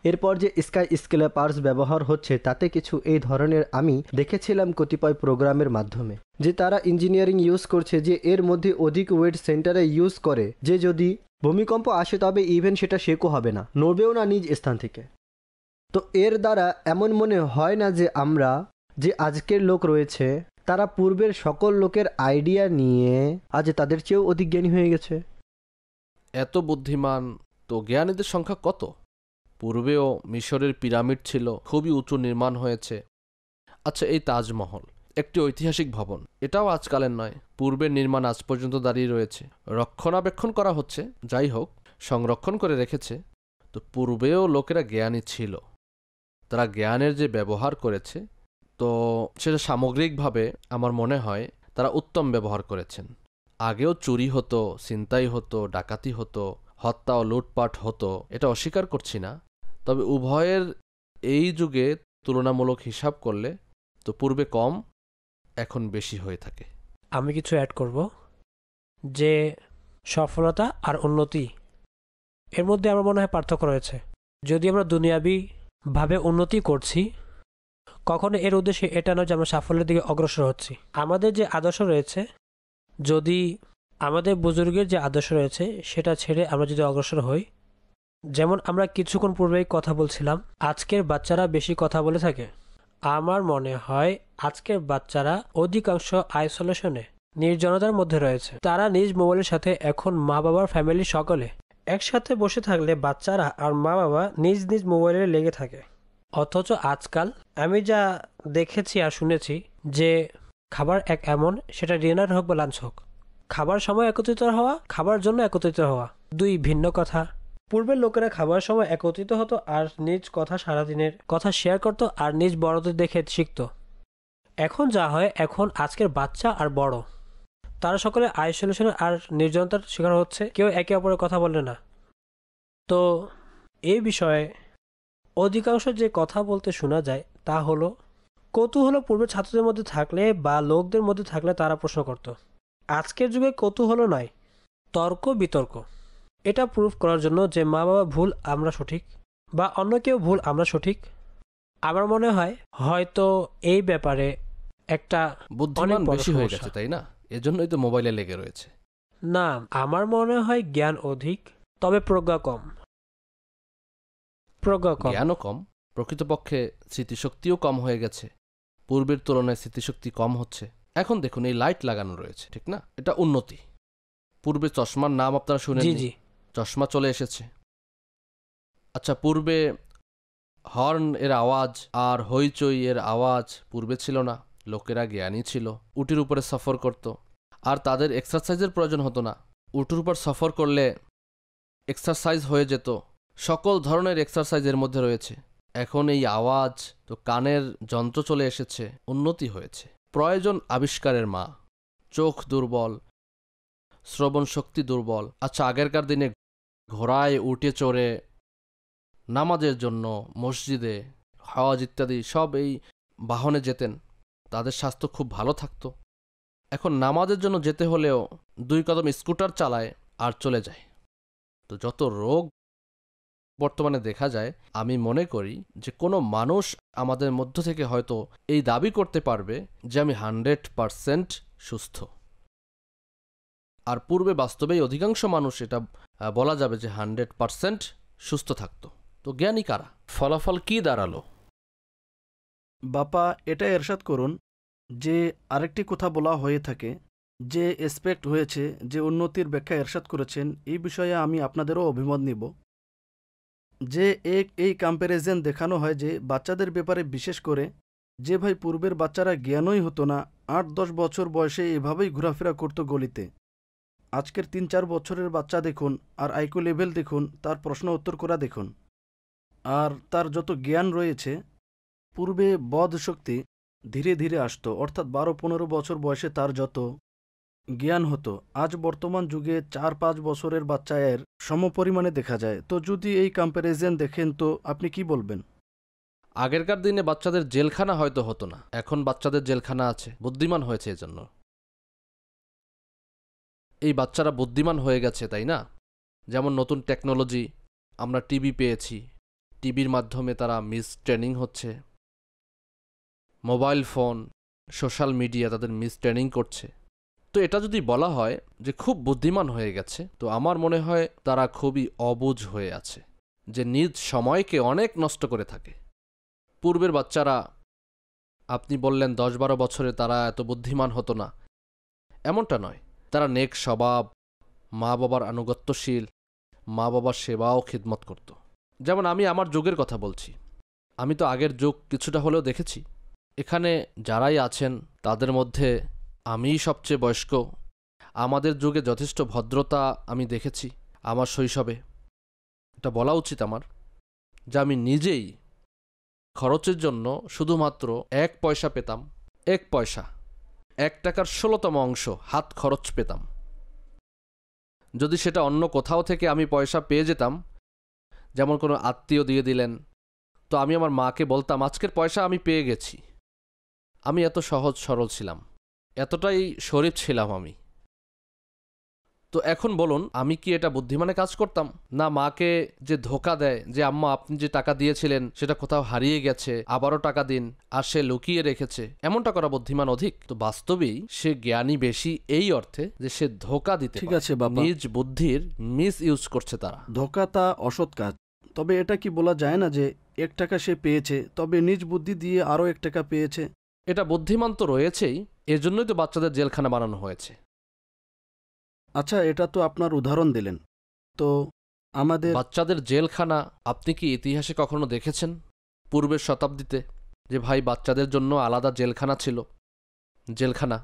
এরপর যে স্কাই স্কেলেপার্স ব্যবহার হচ্ছে তাতে কিছু এই ধরনের আমি দেখেছিলাম কতিপয় প্রোগ্রামের মাধ্যমে, যে তারা ইঞ্জিনিয়ারিং ইউজ করছে, যে এর মধ্যে অধিক ওয়েট সেন্টারে ইউজ করে, যে যদি ভূমিকম্প আসে তবে ইভেন সেটা শেকও হবে না, নড়বেও না নিজ স্থান থেকে। তো এর দ্বারা এমন মনে হয় না যে আমরা যে আজকের লোক রয়েছে তারা পূর্বের সকল লোকের আইডিয়া নিয়ে আজ তাদের চেয়েও অধিক জ্ঞানী হয়ে গেছে। এত বুদ্ধিমান তো জ্ঞানীদের সংখ্যা কত? পূর্বেও মিশরের পিরামিড ছিল, খুবই উঁচু নির্মাণ হয়েছে। আচ্ছা, এই তাজমহল একটি ঐতিহাসিক ভবন, এটাও আজকালের নয়, পূর্বের নির্মাণ আজ পর্যন্ত দাঁড়িয়ে রয়েছে, রক্ষণাবেক্ষণ করা হচ্ছে, যাই হোক সংরক্ষণ করে রেখেছে। তো পূর্বেও লোকেরা জ্ঞানী ছিল, তারা জ্ঞানের যে ব্যবহার করেছে, তো সেটা সামগ্রিকভাবে আমার মনে হয় তারা উত্তম ব্যবহার করেছেন। আগেও চুরি হতো, ছিনতাই হতো, ডাকাতি হতো, হত্যা ও লুটপাট হতো, এটা অস্বীকার করছি না, তবে উভয়ের এই যুগে তুলনামূলক হিসাব করলে তো পূর্বে কম, এখন বেশি হয়ে থাকে। আমি কিছু অ্যাড করব যে সফলতা আর উন্নতি এর মধ্যে আমার মনে হয় পার্থক্য রয়েছে। যদি আমরা দুনিয়াবি ভাবে উন্নতি করছি, কখনো এর উদ্দেশ্যে এটা নয় যে আমরা সাফল্যের দিকে অগ্রসর হচ্ছি। আমাদের যে আদর্শ রয়েছে, যদি আমাদের বুজুর্গের যে আদর্শ রয়েছে সেটা ছেড়ে আমরা যদি অগ্রসর হই, যেমন আমরা কিছুক্ষণ পূর্বেই কথা বলছিলাম, আজকের বাচ্চারা বেশি কথা বলে থাকে। আমার মনে হয় আজকের বাচ্চারা অধিকাংশ আইসোলেশনে, নির্জনতার মধ্যে রয়েছে। তারা নিজ মোবাইলের সাথে, এখন মা বাবার ফ্যামিলি সকলে একসাথে বসে থাকলে বাচ্চারা আর মা বাবা নিজ নিজ মোবাইলে লেগে থাকে। অথচ আজকাল আমি যা দেখেছি আর শুনেছি যে খাবার এক এমন, সেটা ডিনার হোক বা লাঞ্চ হোক, খাবার সময় একত্রিত হওয়া, খাবার জন্য একত্রিত হওয়া দুই ভিন্ন কথা। পূর্বের লোকেরা খাবার সময় একত্রিত হতো আর নিজ কথা, সারাদিনের কথা শেয়ার করতো আর নিজ বড়দের দেখে শিখতো। এখন যা হয়, এখন আজকের বাচ্চা আর বড় তারা সকলে আইসোলেশন আর নির্জনতার শিকার হচ্ছে, কেউ একে অপরের কথা বলে না। তো এই বিষয়ে অধিকাংশ যে কথা বলতে শোনা যায় তা হলো, কৌতূহল পূর্বের ছাত্রদের মধ্যে থাকলে বা লোকদের মধ্যে থাকলে তারা প্রশ্ন করত। আজকের যুগে কৌতূহল নয়, তর্ক বিতর্ক। এটা প্রুফ করার জন্য যে মা বাবা ভুল, আমরা সঠিক, বা অন্য কেউ ভুল, আমরা সঠিক। আমার মনে হয় হয়তো এই ব্যাপারে একটা বুদ্ধিমান বড় বেশি হয়ে সমস্যা। গেছে, তাই না? এজন্যই তো মোবাইলে লেগে রয়েছে। না, আমার মনে হয় জ্ঞান অধিক, তবে প্রজ্ঞা কম। জ্ঞানও কম, প্রকৃতপক্ষে স্মৃতিশক্তিও কম হয়ে গেছে। পূর্বের তুলনায় স্মৃতিশক্তি কম হচ্ছে। এখন দেখুন, এই লাইট লাগানো রয়েছে, ঠিক না? এটা উন্নতি। পূর্বে চশমার নাম আপনারা জি শুনেননি, জি চশমা চলে এসেছে। আচ্ছা, পূর্বে হর্ন এর আওয়াজ আর হইচই এর আওয়াজ পূর্বে ছিল না। লোকেরা জ্ঞানী ছিল, উটির উপরে সফর করত, আর তাদের এক্সারসাইজের প্রয়োজন হতো না। উটির উপর সফর করলে এক্সারসাইজ হয়ে যেত, সকল ধরনের এক্সারসাইজ এর মধ্যে রয়েছে। এখন এই আওয়াজ, তো কানের যন্ত্র চলে এসেছে, উন্নতি হয়েছে। প্রয়োজন আবিষ্কারের মা। চোখ দুর্বল, শ্রবণ শক্তি দুর্বল। আচ্ছা, আগেরকার দিনে ঘোড়ায় উঠে চড়ে নামাজের জন্য মসজিদে, হজ ইত্যাদি সব এই বাহনে যেতেন, তাদের স্বাস্থ্য খুব ভালো থাকতো। এখন নামাজের জন্য যেতে হলেও 2 কদম স্কুটার চালায় আর চলে যায়। তো যত রোগ বর্তমানে দেখা যায়, আমি মনে করি যে কোনো মানুষ আমাদের মধ্য থেকে হয়তো এই দাবি করতে পারবে যে আমি 100% সুস্থ। আর পূর্বে বাস্তবেই অধিকাংশ মানুষ এটা বলা যাবে যে 100% সুস্থ থাকতো। তো জ্ঞানী কারা? ফলাফল কি দাঁড়ালো? বাপা এটা এরশাদ করুন যে আরেকটি কথা বলা হয়ে থাকে যে এসপেক্ট হয়েছে যে উন্নতির ব্যাখ্যা এরশাদ করেছেন, এই বিষয়ে আমি আপনাদেরও অভিমত নিব। যে এই কম্প্যারিজন দেখানো হয় যে বাচ্চাদের ব্যাপারে, বিশেষ করে যে ভাই পূর্বের বাচ্চারা জ্ঞানই হতো না, 8-10 বছর বয়সে এভাবেই ঘোরাফেরা করতো গলিতে। আজকের 3-4 বছরের বাচ্চা দেখুন, আর আইকিউ লেভেল দেখুন, তার প্রশ্ন উত্তর করা দেখুন, আর তার যত জ্ঞান রয়েছে। পূর্বে বোধ শক্তি ধীরে ধীরে আসতো, অর্থাৎ 12-15 বছর বয়সে তার যত জ্ঞান হতো, আজ বর্তমান যুগে 4-5 বছরের বাচ্চা এর সমপরিমাণে দেখা যায়। তো যদি এই কম্প্যারিজন দেখেন তো আপনি কি বলবেন? আগেরকার দিনে বাচ্চাদের জেলখানা হয়তো হতো না, এখন বাচ্চাদের জেলখানা আছে, বুদ্ধিমান হয়েছে এজন্য। এই বাচ্চারা বুদ্ধিমান হয়ে গেছে, তাই না? যেমন নতুন টেকনোলজি, আমরা টিভি পেয়েছি, টিভির মাধ্যমে তারা মিস ট্রেনিং হচ্ছে, মোবাইল ফোন, সোশ্যাল মিডিয়া তাদের মিস ট্রেনিং করছে। তো এটা যদি বলা হয় যে খুব বুদ্ধিমান হয়ে গেছে, তো আমার মনে হয় তারা খুবই অবুঝ হয়ে আছে, যে নিজ সময়কে অনেক নষ্ট করে থাকে। পূর্বের বাচ্চারা, আপনি বললেন 10-12 বছরে তারা এত বুদ্ধিমান হতো না, এমনটা নয়। তারা নেক স্বভাব, মা বাবার আনুগত্যশীল, মা বাবার সেবা ও খিদমত করত। যেমন আমি আমার যুগের কথা বলছি, আমি তো আগের যুগ কিছুটা হলেও দেখেছি। এখানে যারাই আছেন তাদের মধ্যে আমিই সবচেয়ে বয়স্ক। আমাদের যুগে যথেষ্ট ভদ্রতা আমি দেখেছি আমার শৈশবে। এটা বলা উচিত আমার, যে আমি নিজেই খরচের জন্য শুধুমাত্র 1 পয়সা পেতাম, 1 পয়সা, 1 টাকার 16তম অংশ হাত খরচ পেতাম। যদি সেটা অন্য কোথাও থেকে আমি পয়সা পেয়ে যেতাম, যেমন কোনো আত্মীয় দিয়ে দিলেন, তো আমি আমার মাকে বলতাম আজকের পয়সা আমি পেয়ে গেছি। আমি এত সহজ সরল ছিলাম, এতটাই শরীফ ছিলাম আমি। তো এখন বলুন, আমি কি এটা বুদ্ধিমানে কাজ করতাম? না, মাকে যে ধোকা দেয় যে আম্মা আপনি যে টাকা দিয়েছিলেন সেটা কোথাও হারিয়ে গেছে, আবারও টাকা দিন, আর সে লুকিয়ে রেখেছে, এমনটা করা বুদ্ধিমান অধিক? তো বাস্তবেই সে জ্ঞানী বেশি এই অর্থে যে সে ধোকা দিতে ঠিক পারে। আছে বাবা, নিজ বুদ্ধির মিস ইউজ করছে তারা। ধোকা তা অসৎ কাজ। তবে এটা কি বলা যায় না যে 1 টাকা সে পেয়েছে, তবে নিজ বুদ্ধি দিয়ে আরও 1 টাকা পেয়েছে? এটা বুদ্ধিমান তো রয়েছেই, এজন্যই তো বাচ্চাদের জেলখানা বানানো হয়েছে। আচ্ছা, এটা তো আপনার উদাহরণ দিলেন, তো আমাদের বাচ্চাদের জেলখানা আপনি কি ইতিহাসে কখনো দেখেছেন পূর্বের শতাব্দীতে যে ভাই বাচ্চাদের জন্য আলাদা জেলখানা ছিল? জেলখানা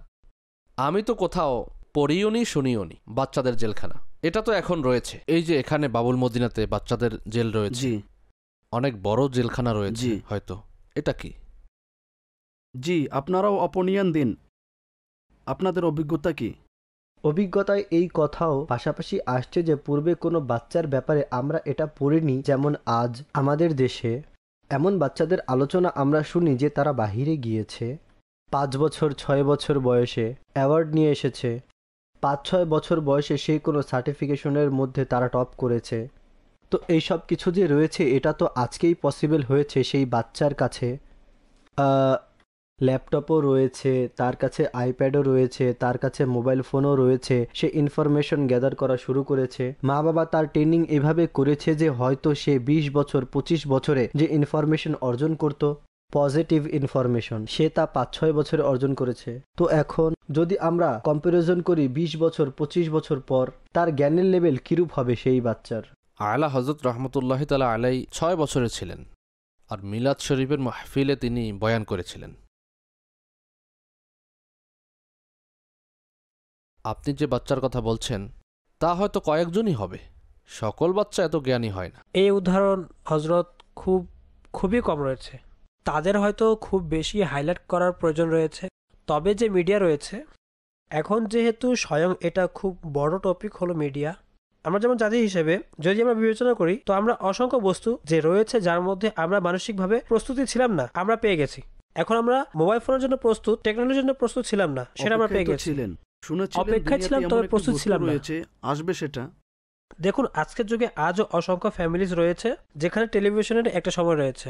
আমি তো কোথাও পড়িও নি, শুনিও নি বাচ্চাদের জেলখানা। এটা তো এখন রয়েছে, এই যে এখানে বাবুল মদিনাতে বাচ্চাদের জেল রয়েছে, জি অনেক বড় জেলখানা রয়েছে জি হয়তো। এটা কি? জি, আপনারাও অপনিয়ন দিন, আপনাদের অভিজ্ঞতা কি? অভিজ্ঞতায় এই কথাও পাশাপাশি আসছে যে পূর্বে কোনো বাচ্চার ব্যাপারে আমরা এটা পড়িনি, যেমন আজ আমাদের দেশে এমন বাচ্চাদের আলোচনা আমরা শুনি যে তারা বাহিরে গিয়েছে, 5 বছর 6 বছর বয়সে অ্যাওয়ার্ড নিয়ে এসেছে, 5-6 বছর বয়সে সেই কোনো সার্টিফিকেশনের মধ্যে তারা টপ করেছে। তো এইসব কিছু যে রয়েছে এটা তো আজকেই পসিবল হয়েছে। সেই বাচ্চার কাছে ল্যাপটপও রয়েছে, তার কাছে আইপ্যাডও রয়েছে, তার কাছে মোবাইল ফোনও রয়েছে, সে ইনফরমেশন গ্যাদার করা শুরু করেছে। মা বাবা তার ট্রেনিং এভাবে করেছে যে হয়তো সে 20 বছর 25 বছরে যে ইনফরমেশন অর্জন করত, পজিটিভ ইনফরমেশন, সে তা 5-6 বছরে অর্জন করেছে। তো এখন যদি আমরা কম্প্যারিজন করি 20 বছর 25 বছর পর, তার জ্ঞানের লেভেল কিরূপ হবে সেই বাচ্চার? আলা হযরত রহমতুল্লাহ তাআলা আলাই 6 বছরের ছিলেন, আর মিলাদ শরীফের মাহফিলে তিনি বয়ান করেছিলেন। আপনি যে বাচ্চার কথা বলছেন তা হয়তো কয়েকজনই হবে, সকল বাচ্চা এত জ্ঞানী হয় না। এই উদাহরণ হজরত খুবই কম রয়েছে, তাদের হয়তো খুব বেশি হাইলাইট করার প্রয়োজন রয়েছে। তবে যে মিডিয়া রয়েছে এখন, যেহেতু স্বয়ং এটা খুব বড় টপিক হলো মিডিয়া, আমরা যেমন জাতি হিসেবে যদি আমরা বিবেচনা করি, তো আমরা অসংখ্য বস্তু যে রয়েছে যার মধ্যে আমরা মানসিকভাবে প্রস্তুতি ছিলাম না, আমরা পেয়ে গেছি। এখন আমরা মোবাইল ফোনের জন্য প্রস্তুত, টেকনোলজির জন্য প্রস্তুত ছিলাম না, সেটা আমরা পেয়ে গেছি। অপেক্ষায় ছিলাম, তবে প্রস্তুত ছিলাম না। আসবে সেটা। দেখুন, আজকের যুগে আজও অসংখ্য ফ্যামিলিজ রয়েছে যেখানে টেলিভিশনের একটা সময় রয়েছে,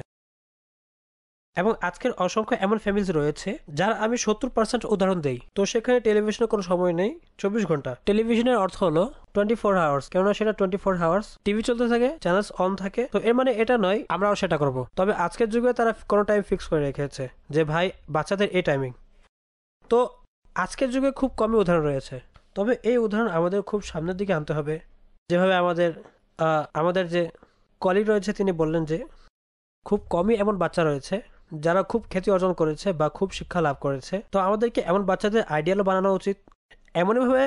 এবং আজকের অসংখ্য এমন ফ্যামিলি রয়েছে যার আমি 70% উদাহরণ দেই, তো সেখানে টেলিভিশনের কোনো সময় নেই, 24 ঘন্টা। টেলিভিশনের অর্থ হলো 24 আওয়ার্স, কেননা সেটা 24 আওয়ার্স টিভি চলতে থাকে, চ্যানেলস অন থাকে। তো এর মানে এটা নয় আমরাও সেটা করব। তবে আজকের যুগে তারা কোনো টাইম ফিক্স করে রেখেছে যে ভাই বাচ্চাদের এই টাইমিং। তো আজকের যুগে খুব কমই উদাহরণ রয়েছে, তবে এই উদাহরণ আমাদের খুব সামনের দিকে আনতে হবে। যেভাবে আমাদের যে কলিগ রয়েছে তিনি বললেন যে খুব কমই এমন বাচ্চা রয়েছে যারা খুব খ্যাতি অর্জন করেছে বা খুব শিক্ষা লাভ করেছে। তো আমাদেরকে এমন বাচ্চাদের আইডিয়ালও বানানো উচিত, এমনভাবে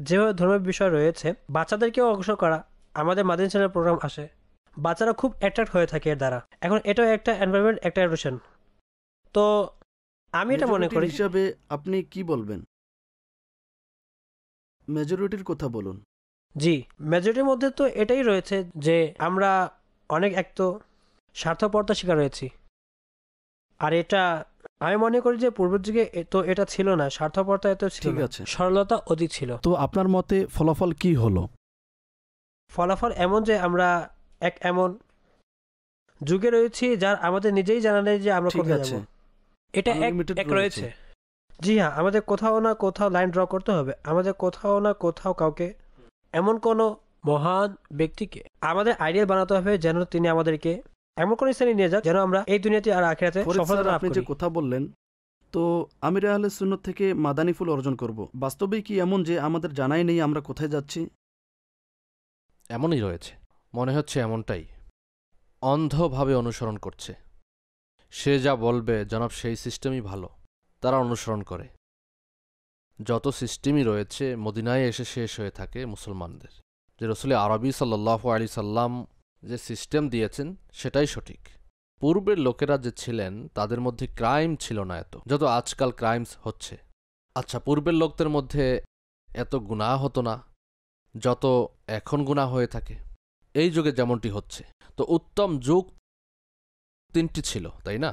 যেভাবে ধর্মের বিষয় রয়েছে বাচ্চাদেরকেও অগ্রসর করা। আমাদের মাদানী চ্যানেল প্রোগ্রাম আসে, বাচ্চারা খুব অ্যাট্রাক্ট হয়ে থাকে এর দ্বারা। এখন এটাও একটা এনভায়রনমেন্ট, একটা এডুকেশন। তো আমি এটা মনে করি। হিসাবে আপনি কি বলবেন? মেজরিটির কথা বলুন। জি, মেজরিটির মধ্যে তো এটাই রয়েছে যে আমরা অনেক এক তো স্বার্থপরতা শিকার হয়েছি। আর এটা আমি মনে করি যে পূর্বের যুগে তো এটা ছিল না, স্বার্থপরতা এত ছিল ঠিক না, আছে। সরলতা অধিক ছিল। তো আপনার মতে ফলাফল কি হলো? ফলাফল এমন যে আমরা এমন যুগে রয়েছি যার আমাদের নিজেই জানা নেই যে আমরা ঠিক কোথায় আছে, যাব। এটা Unlimited এক রয়েছে। জি হ্যাঁ, আমাদের কোথাও না কোথাও লাইন ড্র করতে হবে। আমাদের কোথাও না কোথাও কাউকে, এমন কোনো মহান ব্যক্তিকে আমাদের আইডিয়াল বানাতে হবে যেন তিনি আমাদেরকে এমন কোনো স্থানে নিয়ে যাক যেন আমরা এই দুনিয়াতে আর আখিরাতে ফরিদ সফলতা স্যার, লাভ আপনি করি। যে কথা বললেন, তো আমির আহলে সুন্নত থেকে মাদানী ফুল অর্জন করব, বাস্তবেই কি এমন যে আমাদের জানাই নেই আমরা কোথায় যাচ্ছি? এমনই রয়েছে, মনে হচ্ছে এমনটাই। অন্ধভাবে অনুসরণ করছে। সে যা বলবে জনাব সেই সিস্টেমই ভালো, তারা অনুসরণ করে। যত সিস্টেমই রয়েছে মদিনায় এসে শেষ হয়ে থাকে মুসলমানদের। যে রসুল আরবি সাল্লাল্লাহু আলাইহি সাল্লাম যে সিস্টেম দিয়েছেন সেটাই সঠিক। পূর্বের লোকেরা যে ছিলেন তাদের মধ্যে ক্রাইম ছিল না এত, যত আজকাল ক্রাইমস হচ্ছে। আচ্ছা, পূর্বের লোকদের মধ্যে এত গুনাহ হতো না যত এখন গুনাহ হয়ে থাকে এই যুগে যেমনটি হচ্ছে। তো উত্তম যুগ তিনটি ছিল, তাই না?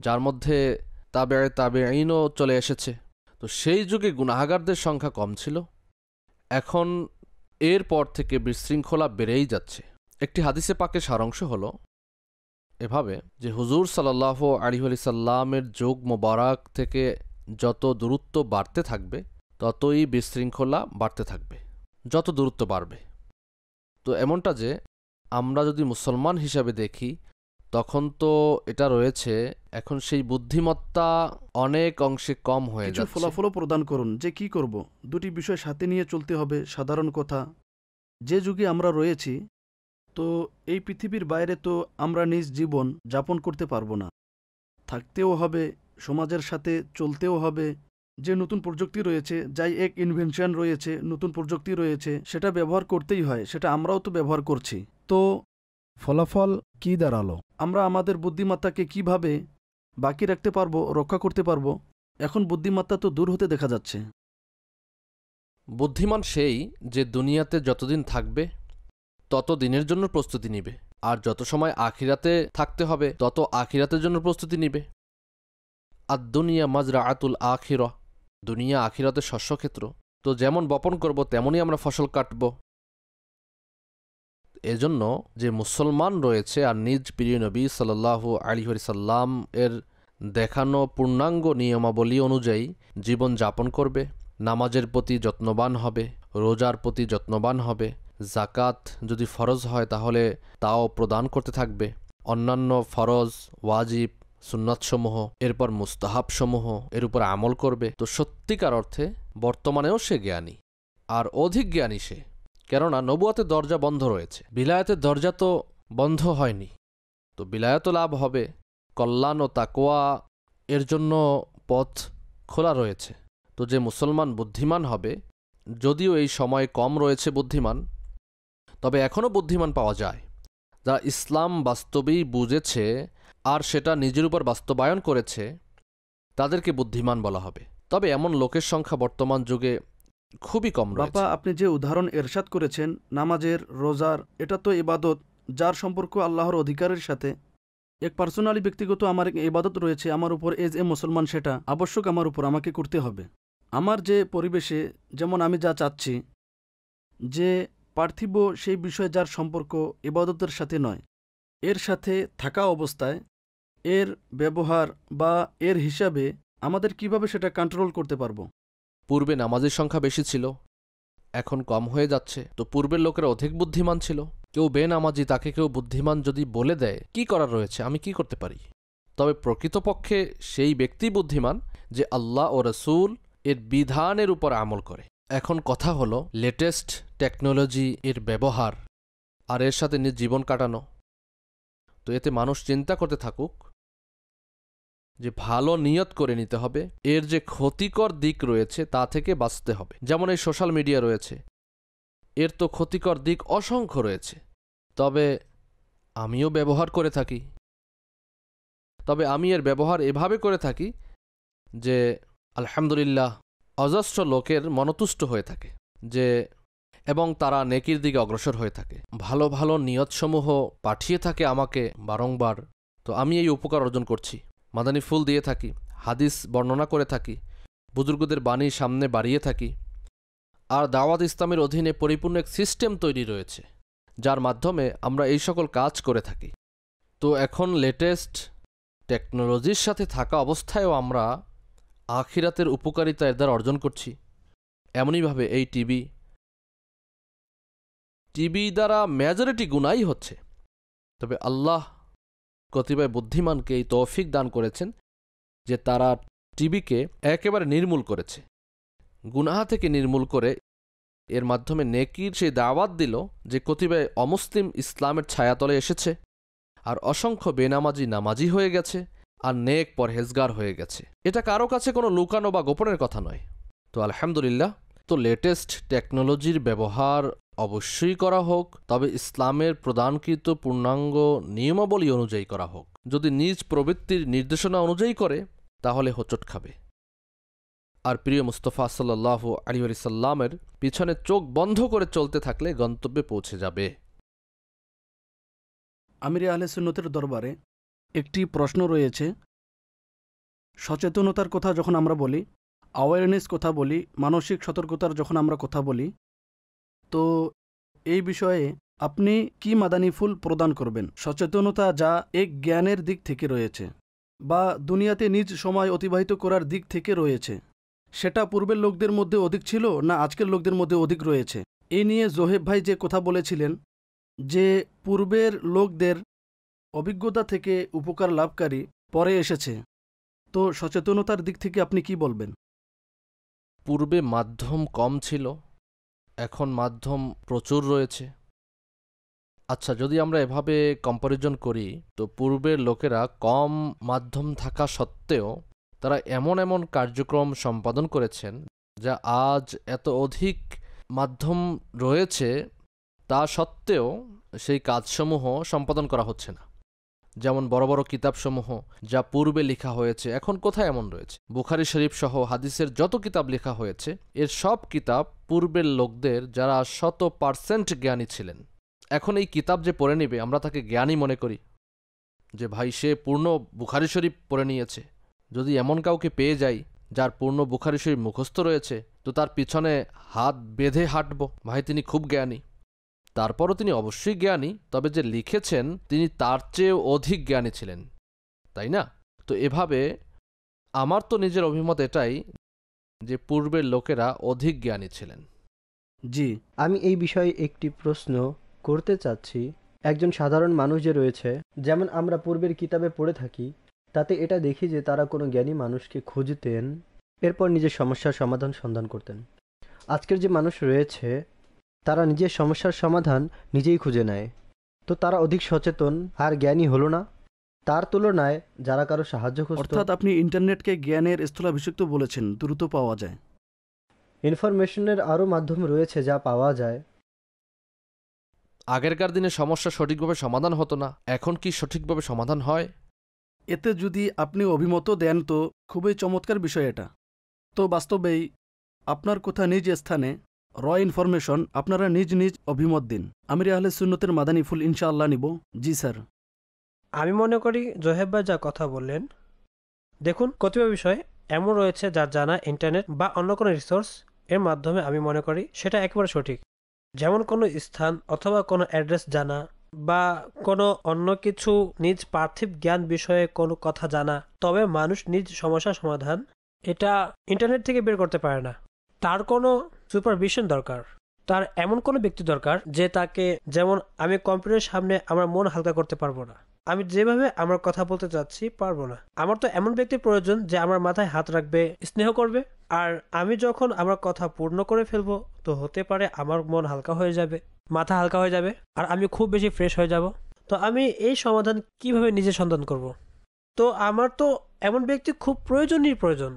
যার মধ্যে তাবেঈনও চলে এসেছে। তো সেই যুগে গুনাহগারদের সংখ্যা কম ছিল। এখন এর পর থেকে বিশৃঙ্খলা বেড়েই যাচ্ছে। একটি হাদিসে পাকের সারাংশ হলো এভাবে যে হুজুর সাল্লাল্লাহু আলাইহি সাল্লামের যুগ মোবারক থেকে যত দূরত্ব বাড়তে থাকবে ততই বিশৃঙ্খলা বাড়তে থাকবে, যত দূরত্ব বাড়বে। তো এমনটা যে আমরা যদি মুসলমান হিসাবে দেখি তখন তো এটা রয়েছে, এখন সেই বুদ্ধিমত্তা অনেক অংশে কম হয়ে কিছু যাচ্ছে। ফলাফলও প্রদান করুন যে কি করব। দুটি বিষয় সাথে নিয়ে চলতে হবে। সাধারণ কথা, যে যুগে আমরা রয়েছি, তো এই পৃথিবীর বাইরে তো আমরা নিজ জীবন যাপন করতে পারবো না, থাকতেও হবে, সমাজের সাথে চলতেও হবে। যে নতুন প্রযুক্তি রয়েছে, যাই এক ইনভেনশন রয়েছে, নতুন প্রযুক্তি রয়েছে, সেটা ব্যবহার করতেই হয়, সেটা আমরাও তো ব্যবহার করছি। তো ফলাফল কি দাঁড়ালো? আমরা আমাদের বুদ্ধিমত্তাকে কিভাবে বাকি রাখতে পারবো, রক্ষা করতে পারবো? এখন বুদ্ধিমত্তা তো দূর হতে দেখা যাচ্ছে। বুদ্ধিমান সেই যে দুনিয়াতে যতদিন থাকবে তত দিনের জন্য প্রস্তুতি নিবে, আর যত সময় আখিরাতে থাকতে হবে তত আখিরাতের জন্য প্রস্তুতি নিবে। আর দুনিয়া মাজরাআতুল আখিরা, দুনিয়া আখিরাতের শস্যক্ষেত্র। তো যেমন বপন করব তেমনই আমরা ফসল কাটব। এজন্য যে মুসলমান রয়েছে আর নিজ প্রিয় নবী সাল্লাল্লাহু আলাইহি সাল্লাম এর দেখানো পূর্ণাঙ্গ নিয়মাবলী অনুযায়ী জীবন যাপন করবে, নামাজের প্রতি যত্নবান হবে, রোজার প্রতি যত্নবান হবে, জাকাত যদি ফরজ হয় তাহলে তাও প্রদান করতে থাকবে, অন্যান্য ফরজ, ওয়াজিব, সুন্নাতসমূহ, এরপর মুস্তাহাবসমূহ এর উপর আমল করবে। তো সত্যিকার অর্থে বর্তমানেও সে জ্ঞানী, আর অধিক জ্ঞানী সে। কেননা নবুয়তের দরজা বন্ধ রয়েছে, বিলায়াতের দরজা তো বন্ধ হয়নি। তো বিলায়াত লাভ হবে, কল্যাণ ও তাকওয়া এর জন্য পথ খোলা রয়েছে। তো যে মুসলমান বুদ্ধিমান হবে, যদিও এই সময় কম রয়েছে বুদ্ধিমান, তবে এখনও বুদ্ধিমান পাওয়া যায় যারা ইসলাম বাস্তবেই বুঝেছে আর সেটা নিজের উপর বাস্তবায়ন করেছে, তাদেরকে বুদ্ধিমান বলা হবে। তবে এমন লোকের সংখ্যা বর্তমান যুগে খুবই কম রয়েছে। বাপা, আপনি যে উদাহরণ এরশাদ করেছেন নামাজের, রোজার, এটা তো ইবাদত যার সম্পর্ক আল্লাহর অধিকারের সাথে। এক পার্সোনালি ব্যক্তিগত আমার ইবাদত রয়েছে আমার উপর, এজ এ মুসলমান সেটা আবশ্যক আমার উপর, আমাকে করতে হবে। আমার যে পরিবেশে, যেমন আমি যা চাচ্ছি যে পার্থিব সেই বিষয়ে যার সম্পর্ক ইবাদতের সাথে নয়, এর সাথে থাকা অবস্থায় এর ব্যবহার বা এর হিসাবে আমাদের কিভাবে সেটা কন্ট্রোল করতে পারবো? পূর্বে নামাজের সংখ্যা বেশি ছিল, এখন কম হয়ে যাচ্ছে। তো পূর্বের লোকেরা অধিক বুদ্ধিমান ছিল। কেউ বেনামাজি, তাকে কেউ বুদ্ধিমান যদি বলে দেয় কি করার রয়েছে, আমি কি করতে পারি? তবে প্রকৃতপক্ষে সেই ব্যক্তি বুদ্ধিমান যে আল্লাহ ও রসুল এর বিধানের উপর আমল করে। এখন কথা হলো লেটেস্ট টেকনোলজি এর ব্যবহার আর এর সাথে নিজ জীবন কাটানো। তো এতে মানুষ চিন্তা করতে থাকুক যে ভালো নিয়ত করে নিতে হবে, এর যে ক্ষতিকর দিক রয়েছে তা থেকে বাঁচতে হবে। যেমন এই সোশ্যাল মিডিয়া রয়েছে, এর তো ক্ষতিকর দিক অসংখ্য রয়েছে, তবে আমিও ব্যবহার করে থাকি। তবে আমি এর ব্যবহার এভাবে করে থাকি যে আলহামদুলিল্লাহ অজস্র লোকের মনতুষ্ট হয়ে থাকে যে, এবং তারা নেকির দিকে অগ্রসর হয়ে থাকে, ভালো ভালো নিয়তসমূহ পাঠিয়ে থাকে আমাকে বারংবার। তো আমি এই উপকার অর্জন করছি। মাদানী ফুল দিয়ে থাকি, হাদিস বর্ণনা করে থাকি, বুজুর্গদের বাণী সামনে বাড়িয়ে থাকি। আর দাওয়াত ইসলামের অধীনে পরিপূর্ণ এক সিস্টেম তৈরি রয়েছে যার মাধ্যমে আমরা এই সকল কাজ করে থাকি। তো এখন লেটেস্ট টেকনোলজির সাথে থাকা অবস্থায়ও আমরা আখিরাতের উপকারিতা এর দ্বারা অর্জন করছি। এমনইভাবে এই টিভি দ্বারা মেজরিটি গুনাই হচ্ছে। তবে আল্লাহ কতিপয় বুদ্ধিমানকে এই তৌফিক দান করেছেন যে তারা টিভিকে একেবারে নির্মূল করেছে, গুনাহ থেকে নির্মূল করে এর মাধ্যমে নেকির সেই দাওয়াত দিল যে কতিপয় অমুসলিম ইসলামের ছায়াতলে এসেছে, আর অসংখ্য বেনামাজি নামাজি হয়ে গেছে, আর নেক পরহেজগার হয়ে গেছে। এটা কারো কাছে কোনো লুকানো বা গোপনের কথা নয়। তো আলহামদুলিল্লাহ, তো লেটেস্ট টেকনোলজির ব্যবহার অবশ্যই করা হোক, তবে ইসলামের প্রদানকৃত পূর্ণাঙ্গ নিয়মাবলী অনুযায়ী করা হোক। যদি নিজ প্রবৃত্তির নির্দেশনা অনুযায়ী করে তাহলে হোঁচট খাবে। আর প্রিয় মুস্তফা সাল্লাল্লাহু আলাইহি ওয়াসাল্লামের পিছনে চোখ বন্ধ করে চলতে থাকলে গন্তব্যে পৌঁছে যাবে। আমিরে আহলে সুন্নতের দরবারে একটি প্রশ্ন রয়েছে। সচেতনতার কথা যখন আমরা বলি, অ্যাওয়ারনেস কথা বলি, মানসিক সতর্কতার যখন আমরা কথা বলি, তো এই বিষয়ে আপনি কি মাদানী ফুল প্রদান করবেন? সচেতনতা যা এক জ্ঞানের দিক থেকে রয়েছে বা দুনিয়াতে নিজ সময় অতিবাহিত করার দিক থেকে রয়েছে, সেটা পূর্বের লোকদের মধ্যে অধিক ছিল না আজকের লোকদের মধ্যে অধিক রয়েছে? এই নিয়ে জোহেব ভাই যে কথা বলেছিলেন যে পূর্বের লোকদের অভিজ্ঞতা থেকে উপকার লাভকারী পরে এসেছে, তো সচেতনতার দিক থেকে আপনি কি বলবেন? পূর্বে মাধ্যম কম ছিল, এখন মাধ্যম প্রচুর রয়েছে। আচ্ছা, যদি আমরা এভাবে কম্পারিজন করি, তো পূর্বের লোকেরা কম মাধ্যম থাকা সত্ত্বেও তারা এমন এমন কার্যক্রম সম্পাদন করেছেন যা আজ এত অধিক মাধ্যম রয়েছে তা সত্ত্বেও সেই কাজসমূহ সম্পাদন করা হচ্ছে না। যেমন বড় বড় কিতাবসমূহ যা পূর্বে লেখা হয়েছে এখন কোথায় এমন রয়েছে? বুখারী শরীফ সহ হাদিসের যত কিতাব লেখা হয়েছে এর সব কিতাব পূর্বের লোকদের যারা 100% জ্ঞানী ছিলেন। এখন এই কিতাব যে পড়ে নিবে আমরা তাকে জ্ঞানী মনে করি যে ভাই সে পূর্ণ বুখারী শরীফ পড়ে নিয়েছে। যদি এমন কাউকে পেয়ে যাই যার পূর্ণ বুখারী শরীফ মুখস্থ রয়েছে, তো তার পিছনে হাত বেঁধে হাঁটব, ভাই তিনি খুব জ্ঞানী। তারপরও তিনি অবশ্যই জ্ঞানী, তবে যে লিখেছেন তিনি তার চেয়েও অধিক জ্ঞানী ছিলেন, তাই না? তো এভাবে আমার তো নিজের অভিমত এটাই যে পূর্বের লোকেরা অধিক জ্ঞানী ছিলেন। জি, আমি এই বিষয়ে একটি প্রশ্ন করতে চাচ্ছি। একজন সাধারণ মানুষ যে রয়েছে, যেমন আমরা পূর্বের কিতাবে পড়ে থাকি, তাতে এটা দেখি যে তারা কোনো জ্ঞানী মানুষকে খুঁজতেন, এরপর নিজের সমস্যার সন্ধান করতেন। আজকের যে মানুষ রয়েছে তারা নিজের সমস্যার সমাধান নিজেই খুঁজে নেয়। তো তারা অধিক সচেতন আর জ্ঞানী হলো না তার তুলনায় যারা কারো সাহায্য খুঁজত। অর্থাৎ আপনি ইন্টারনেটকে জ্ঞানের স্থলাভিষিক্ত বলেছেন, দ্রুত পাওয়া যায়। ইনফরমেশনের আরও মাধ্যম রয়েছে যা পাওয়া যায়। আগেরকার দিনে সমস্যা সঠিকভাবে সমাধান হতো না, এখন কি সঠিকভাবে সমাধান হয়? এতে যদি আপনি অভিমত দেন তো খুবই চমৎকার বিষয় এটা। তো বাস্তবেই আপনার কথা নিজ স্থানে ইনফরমেশন আপনারা নিজ নিজ অভিমত দিন। আমিরে আহলে সুন্নতের মাদানী ফুল ইনশাআল্লাহ নিব। জি স্যার। আমি মনে করি জোহেব ভাই যা কথা বললেন, দেখুন কতিপয় বিষয় এমন রয়েছে যার জানা ইন্টারনেট বা অন্য কোনো রিসোর্স এর মাধ্যমে আমি মনে করি সেটা একেবারে সঠিক। যেমন কোনো স্থান অথবা কোনো অ্যাড্রেস জানা বা কোনো অন্য কিছু নিজ পার্থিব জ্ঞান বিষয়ে কোনো কথা জানা, তবে মানুষ নিজ সমস্যার সমাধান এটা ইন্টারনেট থেকে বের করতে পারে না। তার কোনো সুপারভিশন দরকার, তার এমন কোনো ব্যক্তি দরকার যে তাকে, যেমন আমি কম্পিউটারের সামনে আমার মন হালকা করতে পারবো না, আমি যেভাবে আমার কথা বলতে চাচ্ছি পারবো না। আমার তো এমন ব্যক্তির প্রয়োজন যে আমার মাথায় হাত রাখবে, স্নেহ করবে, আর আমি যখন আমার কথা পূর্ণ করে ফেলবো তো হতে পারে আমার মন হালকা হয়ে যাবে, মাথা হালকা হয়ে যাবে, আর আমি খুব বেশি ফ্রেশ হয়ে যাব। তো আমি এই সমাধান কিভাবে নিজে সন্ধান করব? তো আমার তো এমন ব্যক্তি খুব প্রয়োজন।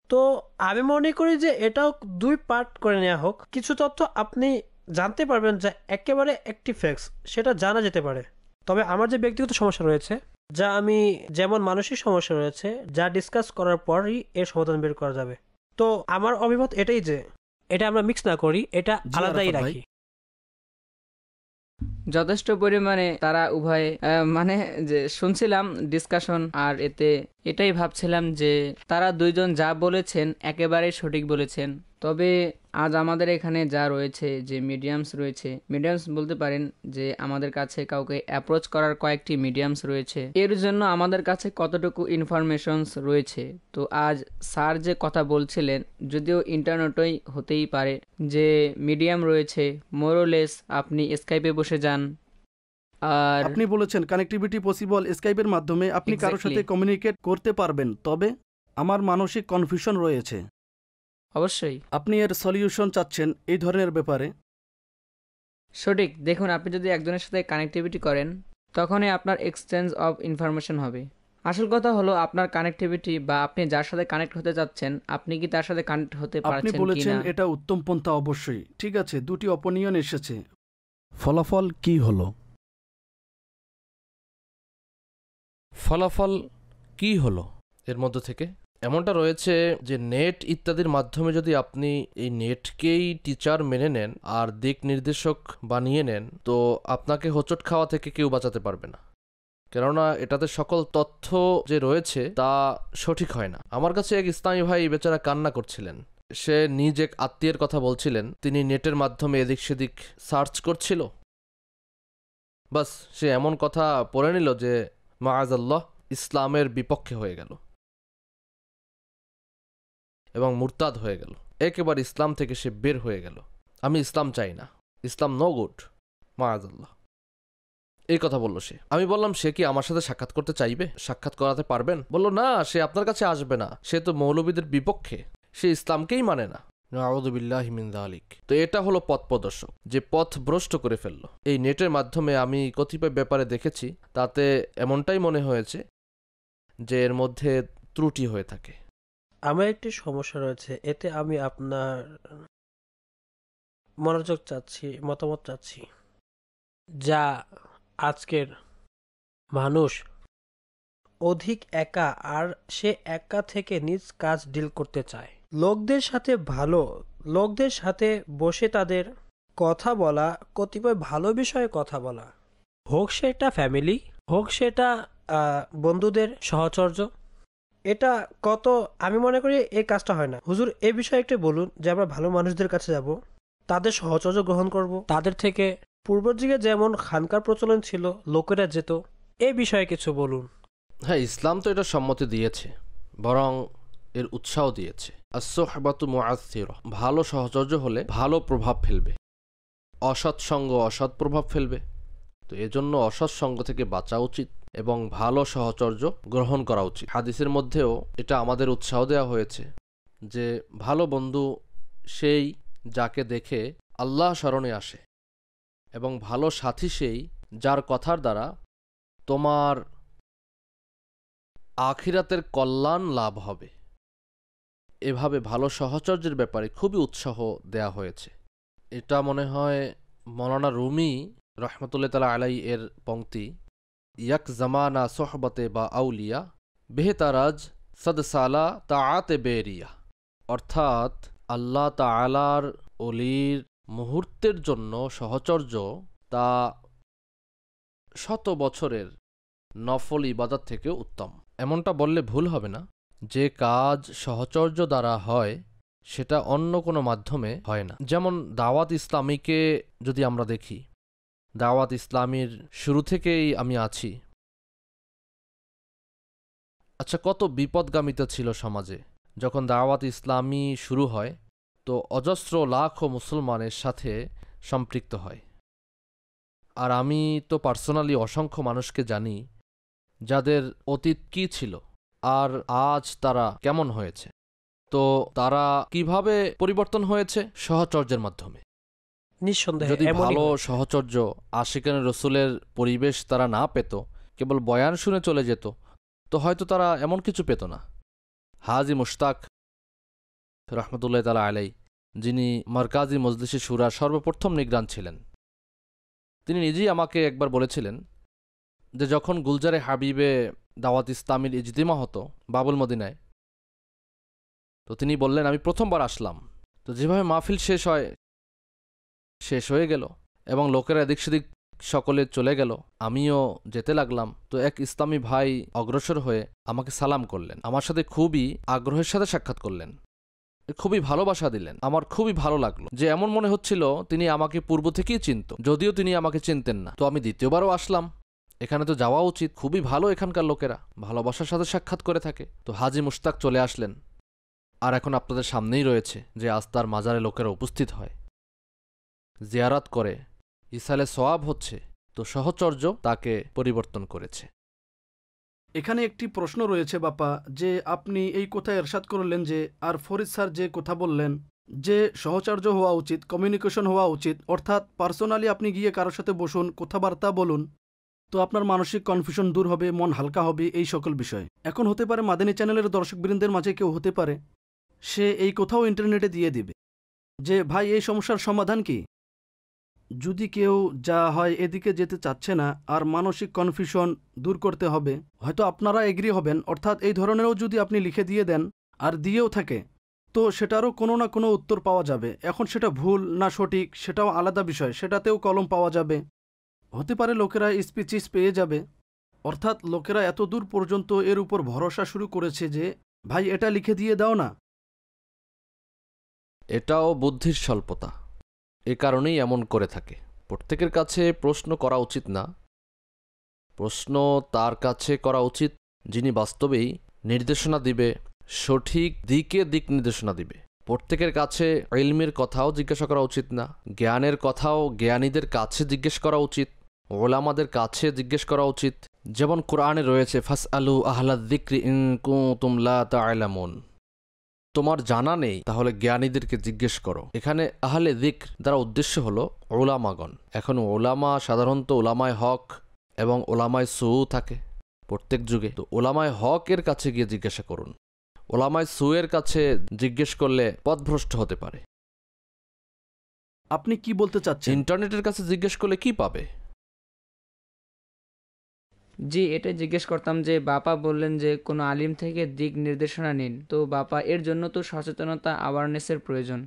তো আমি মনে করি যে এটাও দুই পার্ট করে নেওয়া হোক। কিছু তথ্য আপনি জানতে পারবেন যা একেবারে একটি ফ্যাক্টস, সেটা জানা যেতে পারে। তবে আমার যে ব্যক্তিগত সমস্যা রয়েছে, যা আমি, যেমন মানসিক সমস্যা রয়েছে, যা ডিসকাস করার পরই এর সমাধান বের করা যাবে। তো আমার অভিমত এটাই যে এটা আমরা মিক্স না করি, এটা জি, আলাদাই আরাফাত ভাই। রাখি। যথেষ্ট পরিমাণে তারা উভয় মানে যে শুনছিলাম ডিসকাশন, আর এতে এটাই ভাবছিলাম যে তারা দুইজন যা বলেছেন একেবারেই সঠিক বলেছেন। তবে আজ আমাদের এখানে যা রয়েছে, যে মিডিয়ামস রয়েছে, মিডিয়ামস বলতে পারেন যে আমাদের কাছে কাউকে অ্যাপ্রোচ করার কয়েকটি মিডিয়ামস রয়েছে, এর জন্য আমাদের কাছে কতটুকু ইনফরমেশনস রয়েছে। তো আজ স্যার যে কথা বলছিলেন, যদিও ইন্টারনেটই হতেই পারে যে মিডিয়াম রয়েছে, মোরলেস আপনি স্কাইপে বসে যান, আর আপনি বলেছেন কানেক্টিভিটি পসিবল, স্কাইপের মাধ্যমে আপনি কারোর সাথে Exactly. কমিউনিকেট করতে পারবেন। তবে আমার মানসিক কনফিউশন রয়েছে। অবশ্যই আপনি এর সলিউশন চাচ্ছেন এই ধরনের ব্যাপারে। সঠিক। দেখুন, আপনি যদি একজনের সাথে কানেক্টিভিটি করেন তখনই আপনার এক্সচেঞ্জ অফ ইনফরমেশন হবে। আসল কথা হলো আপনার কানেক্টিভিটি, বা আপনি যার সাথে কানেক্ট হতে চাচ্ছেন, আপনি কি তার সাথে কানেক্ট হতে আপনি পারছেন বলেছেন কিনা। এটা উত্তম পন্থা। অবশ্যই ঠিক আছে, দুটি অপিনিয়ন এসেছে, ফলাফল কি হলো? ফলাফল কি হলো এর মধ্য থেকে? এমনটা রয়েছে যে নেট ইত্যাদির মাধ্যমে যদি আপনি এই নেটকেই টিচার মেনে নেন আর দিক নির্দেশক বানিয়ে নেন, তো আপনাকে হোঁচট খাওয়া থেকে কেউ বাঁচাতে পারবে না। কেননা এটাতে সকল তথ্য যে রয়েছে তা সঠিক হয় না। আমার কাছে এক ইসলামী ভাই বেচারা কান্না করছিলেন। সে নিজ এক আত্মীয়ের কথা বলছিলেন, তিনি নেটের মাধ্যমে এদিক সেদিক সার্চ করছিল, বাস সে এমন কথা পড়ে নিল যে মাআযাল্লাহ ইসলামের বিপক্ষে হয়ে গেল এবং মুরতাদ হয়ে গেল, একেবারে ইসলাম থেকে সে বের হয়ে গেল। আমি ইসলাম চাই না, ইসলাম নো গুড, মাআযাল্লাহ, এই কথা বলল সে। আমি বললাম, সে কি আমার সাথে সাক্ষাৎ করতে চাইবে? সাক্ষাৎ করাতে পারবেন? বলল, না, সে আপনার কাছে আসবে না, সে তো মৌলবীদের বিপক্ষে, সে ইসলামকেই মানে না। নাউযু বিল্লাহি মিন যালিক। তো এটা হলো পথ প্রদর্শক, যে পথ ভ্রষ্ট করে ফেললো। এই নেটের মাধ্যমে আমি কতিপয় ব্যাপারে দেখেছি, তাতে এমনটাই মনে হয়েছে যে এর মধ্যে ত্রুটি হয়ে থাকে। আমার একটি সমস্যা রয়েছে, এতে আমি আপনার মনোযোগ চাচ্ছি, মতামত চাচ্ছি। যা আজকের মানুষ অধিক একা, আর সে একা থেকে নিজ কাজ ডিল করতে চায়। লোকদের সাথে বসে তাদের কথা বলা, কতিপয় ভালো বিষয়ে কথা বলা, হোক সেটা ফ্যামিলি, হোক সেটা বন্ধুদের সহচর্য, এটা কত, আমি মনে করি এই কাজটা হয় না। হুজুর, এই বিষয়ে একটু বলুন যে আমরা ভালো মানুষদের কাছে যাব, তাদের সহচর্য গ্রহণ করব, তাদের থেকে পূর্বের যুগে যেমন খানকার প্রচলন ছিল, লোকেরা যেত, এই বিষয়ে কিছু বলুন। হ্যাঁ, ইসলাম তো এটা সম্মতি দিয়েছে, বরং এর উৎসাহ দিয়েছে। as-suhbatu mu'aththira, ভালো সহচর্য হলে ভালো প্রভাব ফেলবে, অসৎ সঙ্গ অসৎ প্রভাব ফেলবে। তো এজন্য অসৎ সঙ্গ থেকে বাঁচা উচিত এবং ভালো সহচর্য গ্রহণ করা উচিত। হাদিসের মধ্যেও এটা আমাদের উৎসাহ দেওয়া হয়েছে যে ভালো বন্ধু সেই যাকে দেখে আল্লাহ স্মরণে আসে, এবং ভালো সাথী সেই যার কথার দ্বারা তোমার আখিরাতের কল্যাণ লাভ হবে। এভাবে ভালো সহচর্যের ব্যাপারে খুবই উৎসাহ দেয়া হয়েছে। এটা মনে হয় মৌলানা রুমি রহমতুল্লাহ তাআলা আলাইহি এর পংক্তি, ইয়াক জামানা সোহবতে বা আউলিয়া বেহতারাজ সদসালা তাআতে বেরিয়া, অর্থাৎ আল্লাহ তাআলার অলির মুহূর্তের জন্য সহচর্য তা শত বছরের নফল ইবাদত থেকে উত্তম। এমনটা বললে ভুল হবে না, যে কাজ সহচর্য দ্বারা হয় সেটা অন্য কোনো মাধ্যমে হয় না। যেমন দাওয়াত ইসলামীকে যদি আমরা দেখি, দাওয়াত ইসলামীর শুরু থেকেই আমি আছি। আচ্ছা, কত বিপদগামিতা ছিল সমাজে। যখন দাওয়াত ইসলামী শুরু হয় তো অজস্র লাখো মুসলমানের সাথে সম্পৃক্ত হয়। আর আমি তো পার্সোনালি অসংখ্য মানুষকে জানি যাদের অতীত কী ছিল আর আজ তারা কেমন হয়েছে। তো তারা কিভাবে পরিবর্তন হয়েছে? সহচর্যের মাধ্যমে। নিঃসন্দেহে যদি এমনই ভালো হয়েছে। সহচর্য, আশিকানে রসুলের পরিবেশ তারা না পেত, কেবল বয়ান শুনে চলে যেত, তো হয়তো তারা এমন কিছু পেত না। হাজি মুশতাক রহমতুল্লাহ তাআলা আলাই, যিনি মারকাজি মজলিসে শুরার সর্বপ্রথম নিগরান ছিলেন, তিনি নিজেই আমাকে একবার বলেছিলেন যে যখন গুলজারে হাবিবে দাওয়াত ইসলামীর ইজতিমা হতো বাবুল মদিনায়, তো তিনি বললেন আমি প্রথমবার আসলাম, তো যেভাবে মাহফিল শেষ হয়ে গেল এবং লোকেরা এদিক সেদিক সকলে চলে গেল, আমিও যেতে লাগলাম। তো এক ইসলামী ভাই অগ্রসর হয়ে আমাকে সালাম করলেন, আমার সাথে খুবই আগ্রহের সাথে সাক্ষাৎ করলেন, খুবই ভালোবাসা দিলেন। আমার খুবই ভালো লাগলো যে এমন মনে হচ্ছিল তিনি আমাকে পূর্ব থেকেই চিনত, যদিও তিনি আমাকে চিনতেন না। তো আমি দ্বিতীয়বারও আসলাম, এখানে তো যাওয়া উচিত, খুবই ভালো এখানকার লোকেরা ভালোবাসার সাথে সাক্ষাৎ করে থাকে। তো হাজি মুশতাক চলে আসলেন, আর এখন আপনাদের সামনেই রয়েছে যে আজ তার মাজারে লোকেরা উপস্থিত হয়, জিয়ারাত করে, ইসালে সওয়াব হচ্ছে। তো সহচর্য তাকে পরিবর্তন করেছে। এখানে একটি প্রশ্ন রয়েছে বাপা, যে আপনি এই কথা এরশাদ করলেন যে, আর ফরিদ স্যার যে কথা বললেন যে সহচর্য হওয়া উচিত, কমিউনিকেশন হওয়া উচিত, অর্থাৎ পার্সোনালি আপনি গিয়ে কারোর সাথে বসুন, কথাবার্তা বলুন, তো আপনার মানসিক কনফিউশন দূর হবে, মন হালকা হবে, এই সকল বিষয়। এখন হতে পারে মাদানী চ্যানেলের দর্শকবৃন্দের মাঝে কেউ হতে পারে সে এই কথাও ইন্টারনেটে দিয়ে দিবে যে ভাই এই সমস্যার সমাধান কি। যদি কেউ যা হয় এদিকে যেতে চাচ্ছে না আর মানসিক কনফিউশন দূর করতে হবে, হয়তো আপনারা এগ্রি হবেন, অর্থাৎ এই ধরনেরও যদি আপনি লিখে দিয়ে দেন আর দিয়েও থাকে, তো সেটারও কোনো না কোনো উত্তর পাওয়া যাবে। এখন সেটা ভুল না সঠিক সেটাও আলাদা বিষয়, সেটাতেও কলম পাওয়া যাবে। হতে পারে লোকেরা স্পিচিস পেয়ে যাবে, অর্থাৎ লোকেরা এত দূর পর্যন্ত এর উপর ভরসা শুরু করেছে যে ভাই এটা লিখে দিয়ে দাও না। এটাও বুদ্ধির স্বল্পতা, এ কারণেই এমন করে থাকে। প্রত্যেকের কাছে প্রশ্ন করা উচিত না, প্রশ্ন তার কাছে করা উচিত যিনি বাস্তবেই নির্দেশনা দিবে, সঠিক দিক নির্দেশনা দিবে। প্রত্যেকের কাছে ইলমের কথাও জিজ্ঞাসা করা উচিত না, জ্ঞানের কথাও জ্ঞানীদের কাছে জিজ্ঞেস করা উচিত, ওলামাদের কাছে জিজ্ঞেস করা উচিত। যেমন কোরআনে রয়েছে ফাসআলু আহলাদ যিকরি ইন কুনতুম লা তা'লামুন, তোমার জানা নেই তাহলে জ্ঞানীদেরকে জিজ্ঞেস করো। এখানে আহলে যিকর দ্বারা উদ্দেশ্য হলো ওলামাগণ। এখন ওলামা সাধারণত ওলামায় হক এবং ওলামায় সু থাকে প্রত্যেক যুগে, তো ওলামায় হক এর কাছে গিয়ে জিজ্ঞাসা করুন। ওলামায় সু এর কাছে জিজ্ঞেস করলে পথভ্রষ্ট হতে পারে। আপনি কি বলতে চাচ্ছেন? ইন্টারনেটের কাছে জিজ্ঞেস করলে কি পাবে? জি, এটা জিজ্ঞেস করতাম যে বাপা বললেন যে কোনো আলিম থেকে দিক নির্দেশনা নিন, তো বাপা এর জন্য তো সচেতনতা, অ্যাওয়ারনেসের প্রয়োজন।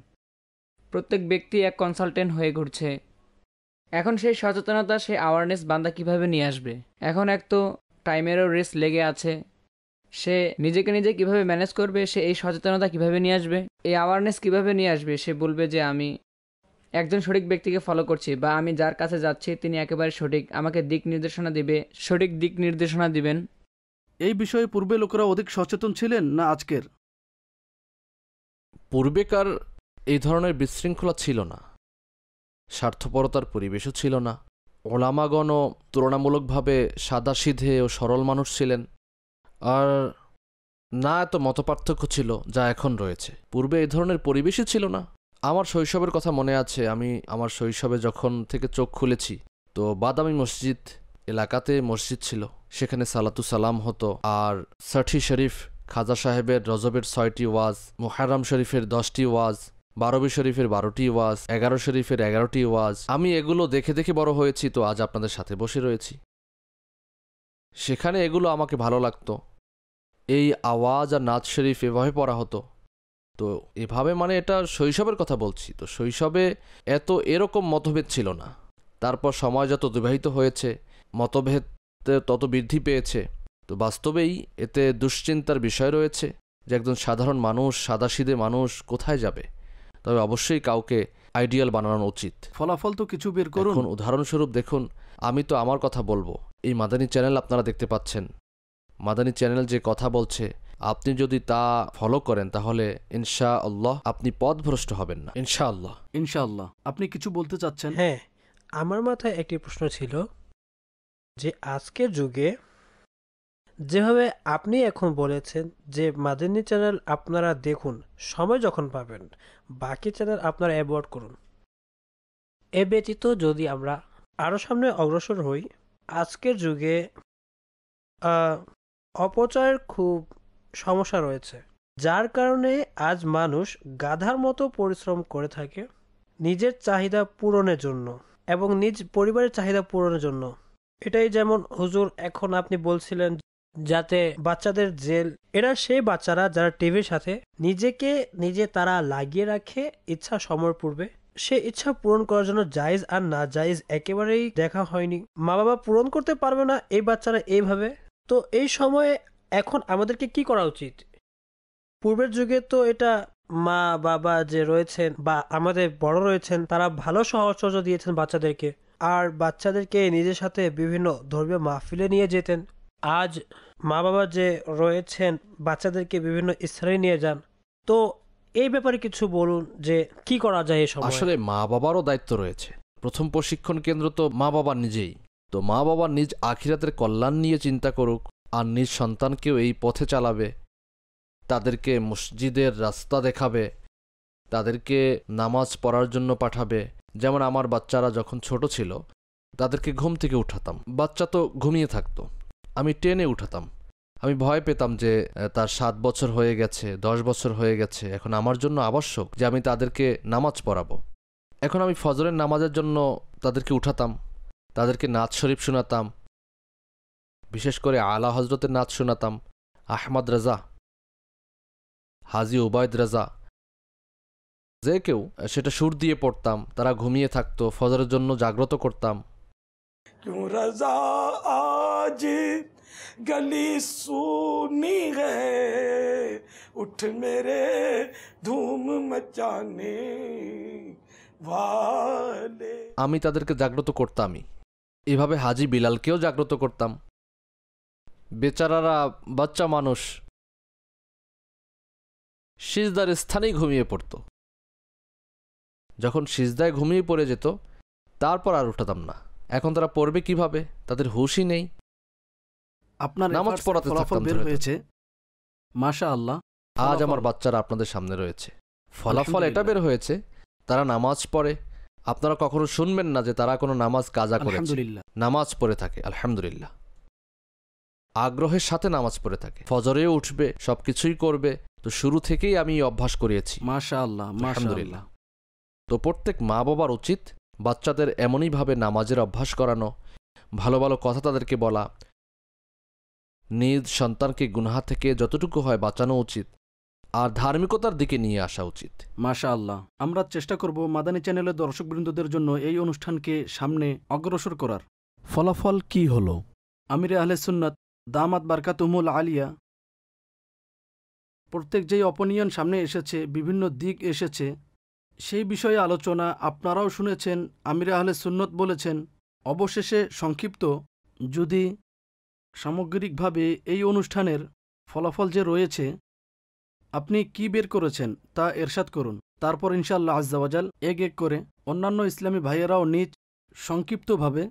প্রত্যেক ব্যক্তি এক কনসালটেন্ট হয়ে ঘুরছে, এখন সেই সচেতনতা, সেই অ্যাওয়ারনেস বান্দা কিভাবে নিয়ে আসবে? এখন এক তো টাইমেরও রেস লেগে আছে, সে নিজেকে নিজে কিভাবে ম্যানেজ করবে, সে এই সচেতনতা কিভাবে নিয়ে আসবে, এই অ্যাওয়ারনেস কিভাবে নিয়ে আসবে? সে বলবে যে আমি একজন সঠিক ব্যক্তিকে ফলো করছি বা আমি যার কাছে যাচ্ছি তিনি একেবারে সঠিক, আমাকে দিক নির্দেশনা দিবে, সঠিক দিক নির্দেশনা দিবেন। এই বিষয়ে পূর্বে লোকেরা অধিক সচেতন ছিলেন না আজকের? পূর্বেকার এই ধরনের বিশৃঙ্খলা ছিল না, স্বার্থপরতার পরিবেশও ছিল না, ওলামাগণও তুলনামূলকভাবে সাদাসিধে ও সরল মানুষ ছিলেন, আর না এত মতপার্থক্য ছিল যা এখন রয়েছে। পূর্বে এই ধরনের পরিবেশই ছিল না। আমার শৈশবের কথা মনে আছে, আমি আমার শৈশবে যখন থেকে চোখ খুলেছি তো বাদামি মসজিদ এলাকাতে মসজিদ ছিল, সেখানে সালাতু সালাম হতো, আর ষাঠি শরীফ, খাজা সাহেবের রজবের 6টি ওয়াজ, মুহাররম শরীফের 10টি ওয়াজ, বারবি শরীফের 12টি ওয়াজ, 11 শরীফের 11টি ওয়াজ, আমি এগুলো দেখে দেখে বড় হয়েছি, তো আজ আপনাদের সাথে বসে রয়েছি। সেখানে এগুলো আমাকে ভালো লাগতো। এই আওয়াজ আর নাচ শরীফ এভাবে পড়া হতো, তো এভাবে মানে এটা শৈশবের কথা বলছি। তো শৈশবে এরকম মতভেদ ছিল না। তারপর সময় যত অতিবাহিত হয়েছে মতভেদ তত বৃদ্ধি পেয়েছে। তো বাস্তবেই এতে দুশ্চিন্তার বিষয় রয়েছে যে একজন সাধারণ মানুষ, সাদাসিধে মানুষ কোথায় যাবে। তবে অবশ্যই কাউকে আইডিয়াল বানানো উচিত। ফলাফল তো কিছু বের করুন। এখন উদাহরণস্বরূপ দেখুন, আমি তো আমার কথা বলবো, এই মাদানী চ্যানেল আপনারা দেখতে পাচ্ছেন, মাদানী চ্যানেল যে কথা বলছে আপনি যদি তা ফলো করেন তাহলে ইনশাআল্লাহ আপনি পথভ্রষ্ট হবেন না, ইনশাআল্লাহ। ইনশাআল্লাহ। আপনি কিছু বলতে চাচ্ছেন? হ্যাঁ, আমার মাথায় একটি প্রশ্ন ছিল যে আজকের যুগে যেভাবে আপনি এখন বলেছেন যে মাদানী চ্যানেল আপনারা দেখুন সময় যখন পাবেন, বাকি চ্যানেল আপনারা অ্যাভয়েড করুন। এ ব্যতীত যদি আমরা আরও সামনে অগ্রসর হই, আজকের যুগে অপচয়ের খুব সমস্যা রয়েছে, যার কারণে আজ মানুষ গাধার মতো পরিশ্রম করে থাকে নিজের চাহিদা পূরণের জন্য এবং নিজ পরিবারের চাহিদা পূরণের জন্য। এটাই যেমন হুজুর এখন আপনি বলছিলেন যাতে বাচ্চাদের জেল, এরা সেই বাচ্চারা যারা টিভির সাথে নিজে তারা লাগিয়ে রাখে ইচ্ছা সময়ের পূর্বে, সে ইচ্ছা পূরণ করার জন্য জায়েজ আর না জায়েজ একেবারেই দেখা হয়নি। মা বাবা পূরণ করতে পারবে না এই বাচ্চারা এইভাবে। তো এই সময়ে এখন আমাদেরকে কি করা উচিত? পূর্বের যুগে তো এটা মা বাবা যে রয়েছেন বা আমাদের বড় রয়েছেন তারা ভালো সাহচর্য দিয়েছেন বাচ্চাদেরকে, আর বাচ্চাদেরকে নিজের সাথে বিভিন্ন ধর্মীয় মাহফিলে নিয়ে যেতেন। আজ মা বাবা যে রয়েছেন বাচ্চাদেরকে বিভিন্ন স্থানে নিয়ে যান। তো এই ব্যাপারে কিছু বলুন যে কি করা যায় এই সময়। আসলে মা বাবারও দায়িত্ব রয়েছে। প্রথম প্রশিক্ষণ কেন্দ্র তো মা বাবা নিজেই। তো মা বাবা নিজ আখিরাতের কল্যাণ নিয়ে চিন্তা করুক আর নিজ সন্তানকেও এই পথে চালাবে, তাদেরকে মসজিদের রাস্তা দেখাবে, তাদেরকে নামাজ পড়ার জন্য পাঠাবে। যেমন আমার বাচ্চারা যখন ছোট ছিল তাদেরকে ঘুম থেকে উঠাতাম, বাচ্চা তো ঘুমিয়ে থাকতো, আমি টেনে উঠাতাম। আমি ভয় পেতাম যে তার 7 বছর হয়ে গেছে, 10 বছর হয়ে গেছে, এখন আমার জন্য আবশ্যক যে আমি তাদেরকে নামাজ পড়াবো। এখন আমি ফজরের নামাজের জন্য তাদেরকে উঠাতাম, তাদেরকে নাচ শরীফ শোনাতাম, বিশেষ করে আলা হজরতের নাচ শোনাতাম, আহমদ রাজা, হাজি ওবায়দ রাজা, যে কেউ সেটা সুর দিয়ে পড়তাম। তারা ঘুমিয়ে থাকতো, ফজরের জন্য জাগ্রত করতাম। क्यों रजा आज गली सुनी है, उठ मेरे धूम मचाने वाले। আমি তাদেরকে জাগ্রত করতামই। এভাবে হাজি বিলালকেও জাগ্রত করতাম। বেচারারা বাচ্চা মানুষ সিজদার স্থানেই ঘুমিয়ে পড়ত। যখন সিজদায় ঘুমিয়ে পড়ে যেত তারপর আর উঠাতাম না। এখন তারা পড়বে কিভাবে? তাদের হুঁশই নেই। আপনার নামাজ পড়াতে থাকতাম বের ধরে ধরে। হয়েছে মাশাআল্লাহ। আজ আমার বাচ্চারা আপনাদের সামনে রয়েছে, ফলাফল এটা বের হয়েছে তারা নামাজ পড়ে। আপনারা কখনো শুনবেন না যে তারা কোনো নামাজ কাজা করেছে। আলহামদুলিল্লাহ। নামাজ পড়ে থাকে, আলহামদুলিল্লাহ, আগ্রহের সাথে নামাজ পড়ে থাকে, ফজরেও উঠবে, সবকিছুই করবে। তো শুরু থেকেই আমি এই অভ্যাস করিয়েছি, মাশাআল্লাহ আলহামদুলিল্লাহ। তো প্রত্যেক মা বাবার উচিত বাচ্চাদের এমনইভাবে নামাজের অভ্যাস করানো, ভালো ভালো কথা তাদেরকে বলা, নিজ সন্তানকে গুনাহ থেকে যতটুকু হয় বাঁচানো উচিত, আর ধার্মিকতার দিকে নিয়ে আসা উচিত। মাশাআল্লাহ। আমরা চেষ্টা করব মাদানী চ্যানেলের দর্শকবৃন্দদের জন্য এই অনুষ্ঠানকে সামনে অগ্রসর করার। ফলাফল কি হলো? আমিরে আহলে সুন্নাত দামাত বারকাতুহুমুল আলিয়া প্রত্যেক যেই অপিনিয়ন সামনে এসেছে, বিভিন্ন দিক এসেছে, সেই বিষয়ে আলোচনা আপনারাও শুনেছেন। আমিরে আহলে সুন্নত বলেছেন। অবশেষে সংক্ষিপ্ত যদি সামগ্রিকভাবে এই অনুষ্ঠানের ফলাফল যে রয়েছে আপনি কি বের করেছেন তা এরশাদ করুন। তারপর ইনশাআল্লাহ আজ্জাওয়াজাল এক এক করে অন্যান্য ইসলামী ভাইয়েরাও নিজ সংক্ষিপ্তভাবে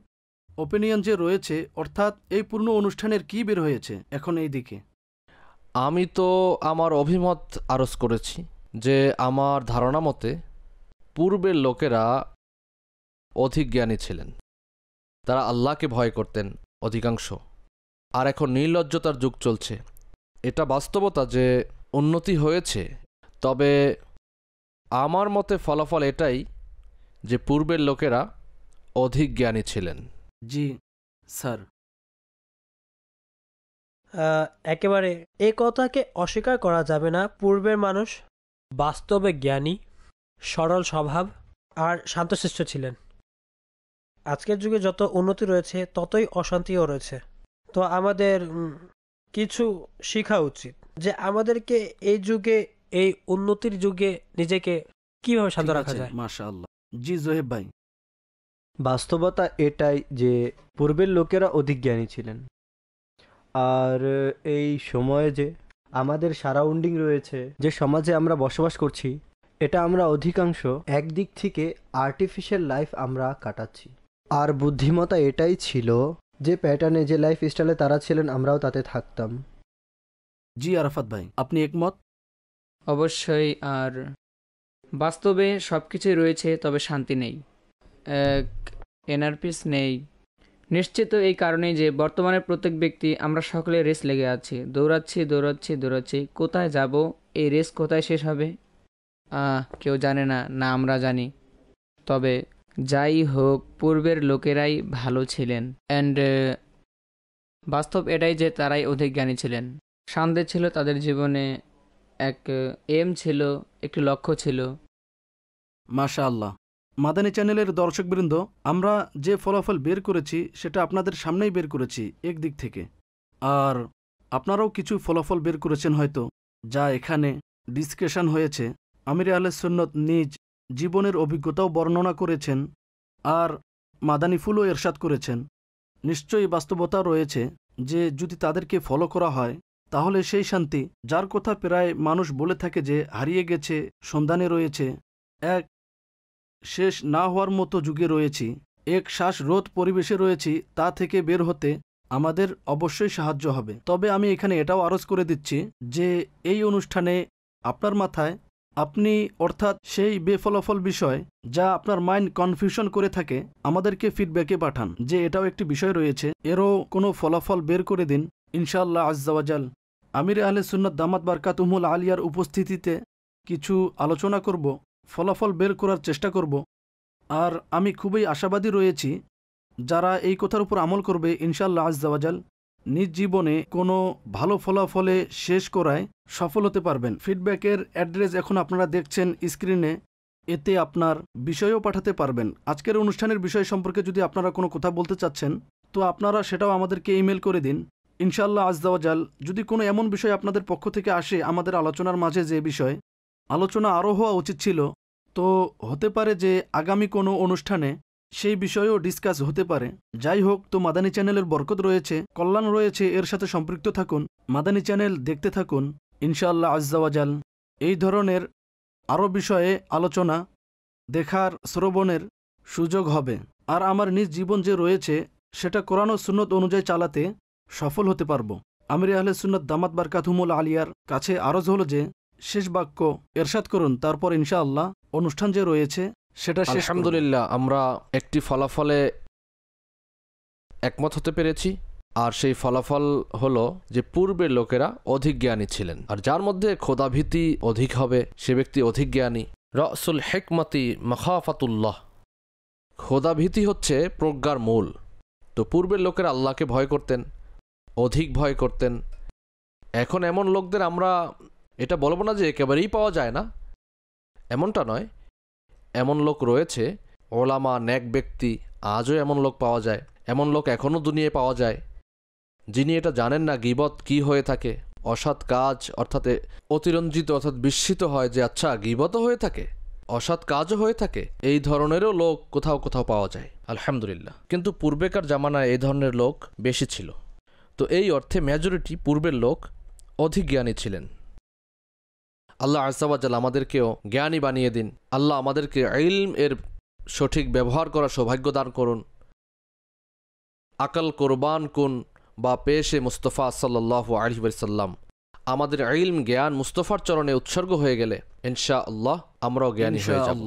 ওপিনিয়ন যে রয়েছে, অর্থাৎ এই পূর্ণ অনুষ্ঠানের কি বের হয়েছে এখন এই দিকে। আমি তো আমার অভিমত আরজ করেছি যে আমার ধারণা মতে পূর্বের লোকেরা অধিক জ্ঞানী ছিলেন, তারা আল্লাহকে ভয় করতেন অধিকাংশ। আর এখন নির্লজ্জতার যুগ চলছে, এটা বাস্তবতা যে উন্নতি হয়েছে। তবে আমার মতে ফলাফল এটাই যে পূর্বের লোকেরা অধিক জ্ঞানী ছিলেন। জি স্যার। একেবারে এই কথাকে অস্বীকার করা যাবে না। পূর্বের মানুষ বাস্তবে জ্ঞানী, সরল স্বভাব আর শান্তশিষ্ট ছিলেন। আজকের যুগে যত উন্নতি রয়েছে ততই অশান্তিও রয়েছে। তো আমাদের কিছু শেখা উচিত যে আমাদেরকে এই যুগে, এই উন্নতির যুগে নিজেকে কিভাবে শান্ত রাখা যায়। মাশাআল্লাহ। জি জোহেব ভাই। বাস্তবতা এটাই যে পূর্বের লোকেরা অধিক জ্ঞানী ছিলেন। আর এই সময়ে যে আমাদের সারাউন্ডিং রয়েছে, যে সমাজে আমরা বসবাস করছি, এটা আমরা অধিকাংশ একদিক থেকে আর্টিফিশিয়াল লাইফ আমরা কাটাচ্ছি। আর বুদ্ধিমত্তা এটাই ছিল যে প্যাটার্নে, যে লাইফ স্টাইলে তারা ছিলেন, আমরাও তাতে থাকতাম। জি আরাফাত ভাই, আপনি একমত? অবশ্যই। আর বাস্তবে সব কিছুই রয়েছে, তবে শান্তি নেই, এনার পিস নেই। নিশ্চিত এই কারণেই যে বর্তমানে প্রত্যেক ব্যক্তি, আমরা সকলে রেস লেগে আছি, দৌড়াচ্ছি। কোথায় যাব, এই রেস কোথায় শেষ হবে কেউ জানে না, না আমরা জানি। তবে যাই হোক, পূর্বের লোকেরাই ভালো ছিলেন। অ্যান্ড বাস্তব এটাই যে তারাই অধিক জ্ঞানী ছিলেন। শান্তি ছিল তাদের জীবনে, এক এম ছিল, একটি লক্ষ্য ছিল। মাশাআল্লাহ। মাদানী চ্যানেলের দর্শকবৃন্দ, আমরা যে ফলাফল বের করেছি সেটা আপনাদের সামনেই বের করেছি একদিক থেকে, আর আপনারাও কিছু ফলাফল বের করেছেন হয়তো, যা এখানে ডিসকাশন হয়েছে। আমির আহলে সুন্নত নিজ জীবনের অভিজ্ঞতাও বর্ণনা করেছেন, আর মাদানী ফুলও এরশাদ করেছেন। নিশ্চয়ই বাস্তবতা রয়েছে যে যদি তাদেরকে ফলো করা হয় তাহলে সেই শান্তি, যার কথা প্রায় মানুষ বলে থাকে যে হারিয়ে গেছে, সন্ধানে রয়েছে, এক শেষ না হওয়ার মতো যুগে রয়েছি, এক শ্বাসরোধ পরিবেশে রয়েছি, তা থেকে বের হতে আমাদের অবশ্যই সাহায্য হবে। তবে আমি এখানে এটাও আরজ করে দিচ্ছি যে এই অনুষ্ঠানে আপনার মাথায় আপনি, অর্থাৎ সেই বেফলাফল বিষয় যা আপনার মাইন্ড কনফিউশন করে থাকে, আমাদেরকে ফিডব্যাকে পাঠান যে এটাও একটি বিষয় রয়েছে, এরও কোনো ফলাফল বের করে দিন। ইনশাআল্লাহ আজ্জাওয়াজাল আমির আহলে সুন্নাত দামাত বারকাতুহুল আলিয়ার উপস্থিতিতে কিছু আলোচনা করব, ফলাফল বের করার চেষ্টা করব। আর আমি খুবই আশাবাদী রয়েছি যারা এই কথার উপর আমল করবে, ইনশাআল্লাহ আজ্জাওয়াজাল নিজ জীবনে কোনো ভালো ফলাফলে শেষ করায় সফল হতে পারবেন। ফিডব্যাকের অ্যাড্রেস এখন আপনারা দেখছেন স্ক্রিনে, এতে আপনার বিষয়ও পাঠাতে পারবেন। আজকের অনুষ্ঠানের বিষয় সম্পর্কে যদি আপনারা কোনো কথা বলতে চাচ্ছেন তো আপনারা সেটাও আমাদেরকে ইমেল করে দিন। ইনশাআল্লাহ আজ্জাওয়াজাল যদি কোনো এমন বিষয় আপনাদের পক্ষ থেকে আসে আমাদের আলোচনার মাঝে, যে বিষয় আলোচনা আরও হওয়া উচিত ছিল, তো হতে পারে যে আগামী কোনো অনুষ্ঠানে সেই বিষয়েও ডিসকাস হতে পারে। যাই হোক, তো মাদানী চ্যানেলের বরকত রয়েছে, কল্যাণ রয়েছে, এর সাথে সম্পৃক্ত থাকুন, মাদানী চ্যানেল দেখতে থাকুন। ইনশাআল্লাহ আজ্জাওয়াজাল এই ধরনের আরও বিষয়ে আলোচনা দেখার, শ্রবণের সুযোগ হবে। আর আমার নিজ জীবন যে রয়েছে সেটা কোরআন ও সুন্নত অনুযায়ী চালাতে সফল হতে পারবো। আমির আহলে সুন্নাত দামাত বারকাতুহুল আলিয়ার কাছে আরজ হলো যে শেষ বাক্য এরশাদ করুন, তারপর ইনশাআল্লাহ অনুষ্ঠান যে রয়েছে সেটা শেষ। আলহামদুলিল্লাহ, আমরা একটি ফলাফলে একমত হতে পেরেছি, আর সেই ফলাফল হলো যে পূর্বের লোকেরা অধিক জ্ঞানী ছিলেন, আর যার মধ্যে খোদাভীতি অধিক হবে সে ব্যক্তি অধিক জ্ঞানী। রাসুল হিকমতি মাখাফাতুল্লাহ, খোদাভীতি হচ্ছে প্রজ্ঞার মূল। তো পূর্বের লোকেরা আল্লাহকে ভয় করতেন, অধিক ভয় করতেন। এখন এমন লোকদের আমরা এটা বলবো না যে একেবারেই পাওয়া যায় না, এমনটা নয়, এমন লোক রয়েছে, ওলামা নেক ব্যক্তি, আজও এমন লোক পাওয়া যায়, এমন লোক এখনও দুনিয়ায় পাওয়া যায় যিনি এটা জানেন না গীবত কি হয়ে থাকে, অসৎ কাজ, অর্থাৎ অতিরঞ্জিত, অর্থাৎ বিস্মিত হয় যে আচ্ছা গীবতও হয়ে থাকে, অসৎ কাজও হয়ে থাকে। এই ধরনেরও লোক কোথাও কোথাও পাওয়া যায় আলহামদুলিল্লাহ। কিন্তু পূর্বেকার জামানায় এই ধরনের লোক বেশি ছিল। তো এই অর্থে মেজরিটি পূর্বের লোক অধিক জ্ঞানী ছিলেন। আল্লাহ আযজা ওয়া জাল আমাদেরকেও জ্ঞানী বানিয়ে দিন। আল্লাহ আমাদেরকে ইলম এর সঠিক ব্যবহার করার সৌভাগ্য দান করুন। আকল কোরবান কুন বা পেশে মুস্তফা সাল্লাল্লাহু আলাইহি ওয়াসাল্লাম, আমাদের ইলম জ্ঞান মুস্তফার চরণে উৎসর্গ হয়ে গেলে ইনশাআল্লাহ আমরাও জ্ঞানী হয়ে যাব।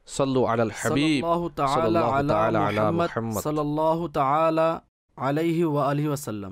সাল্লু আলাল হাবিব সাল্লাল্লাহু তাআলা আলা মুহাম্মদ সাল্লাল্লাহু তাআলা আলাইহি ওয়া আলিহি ওয়াসাল্লাম।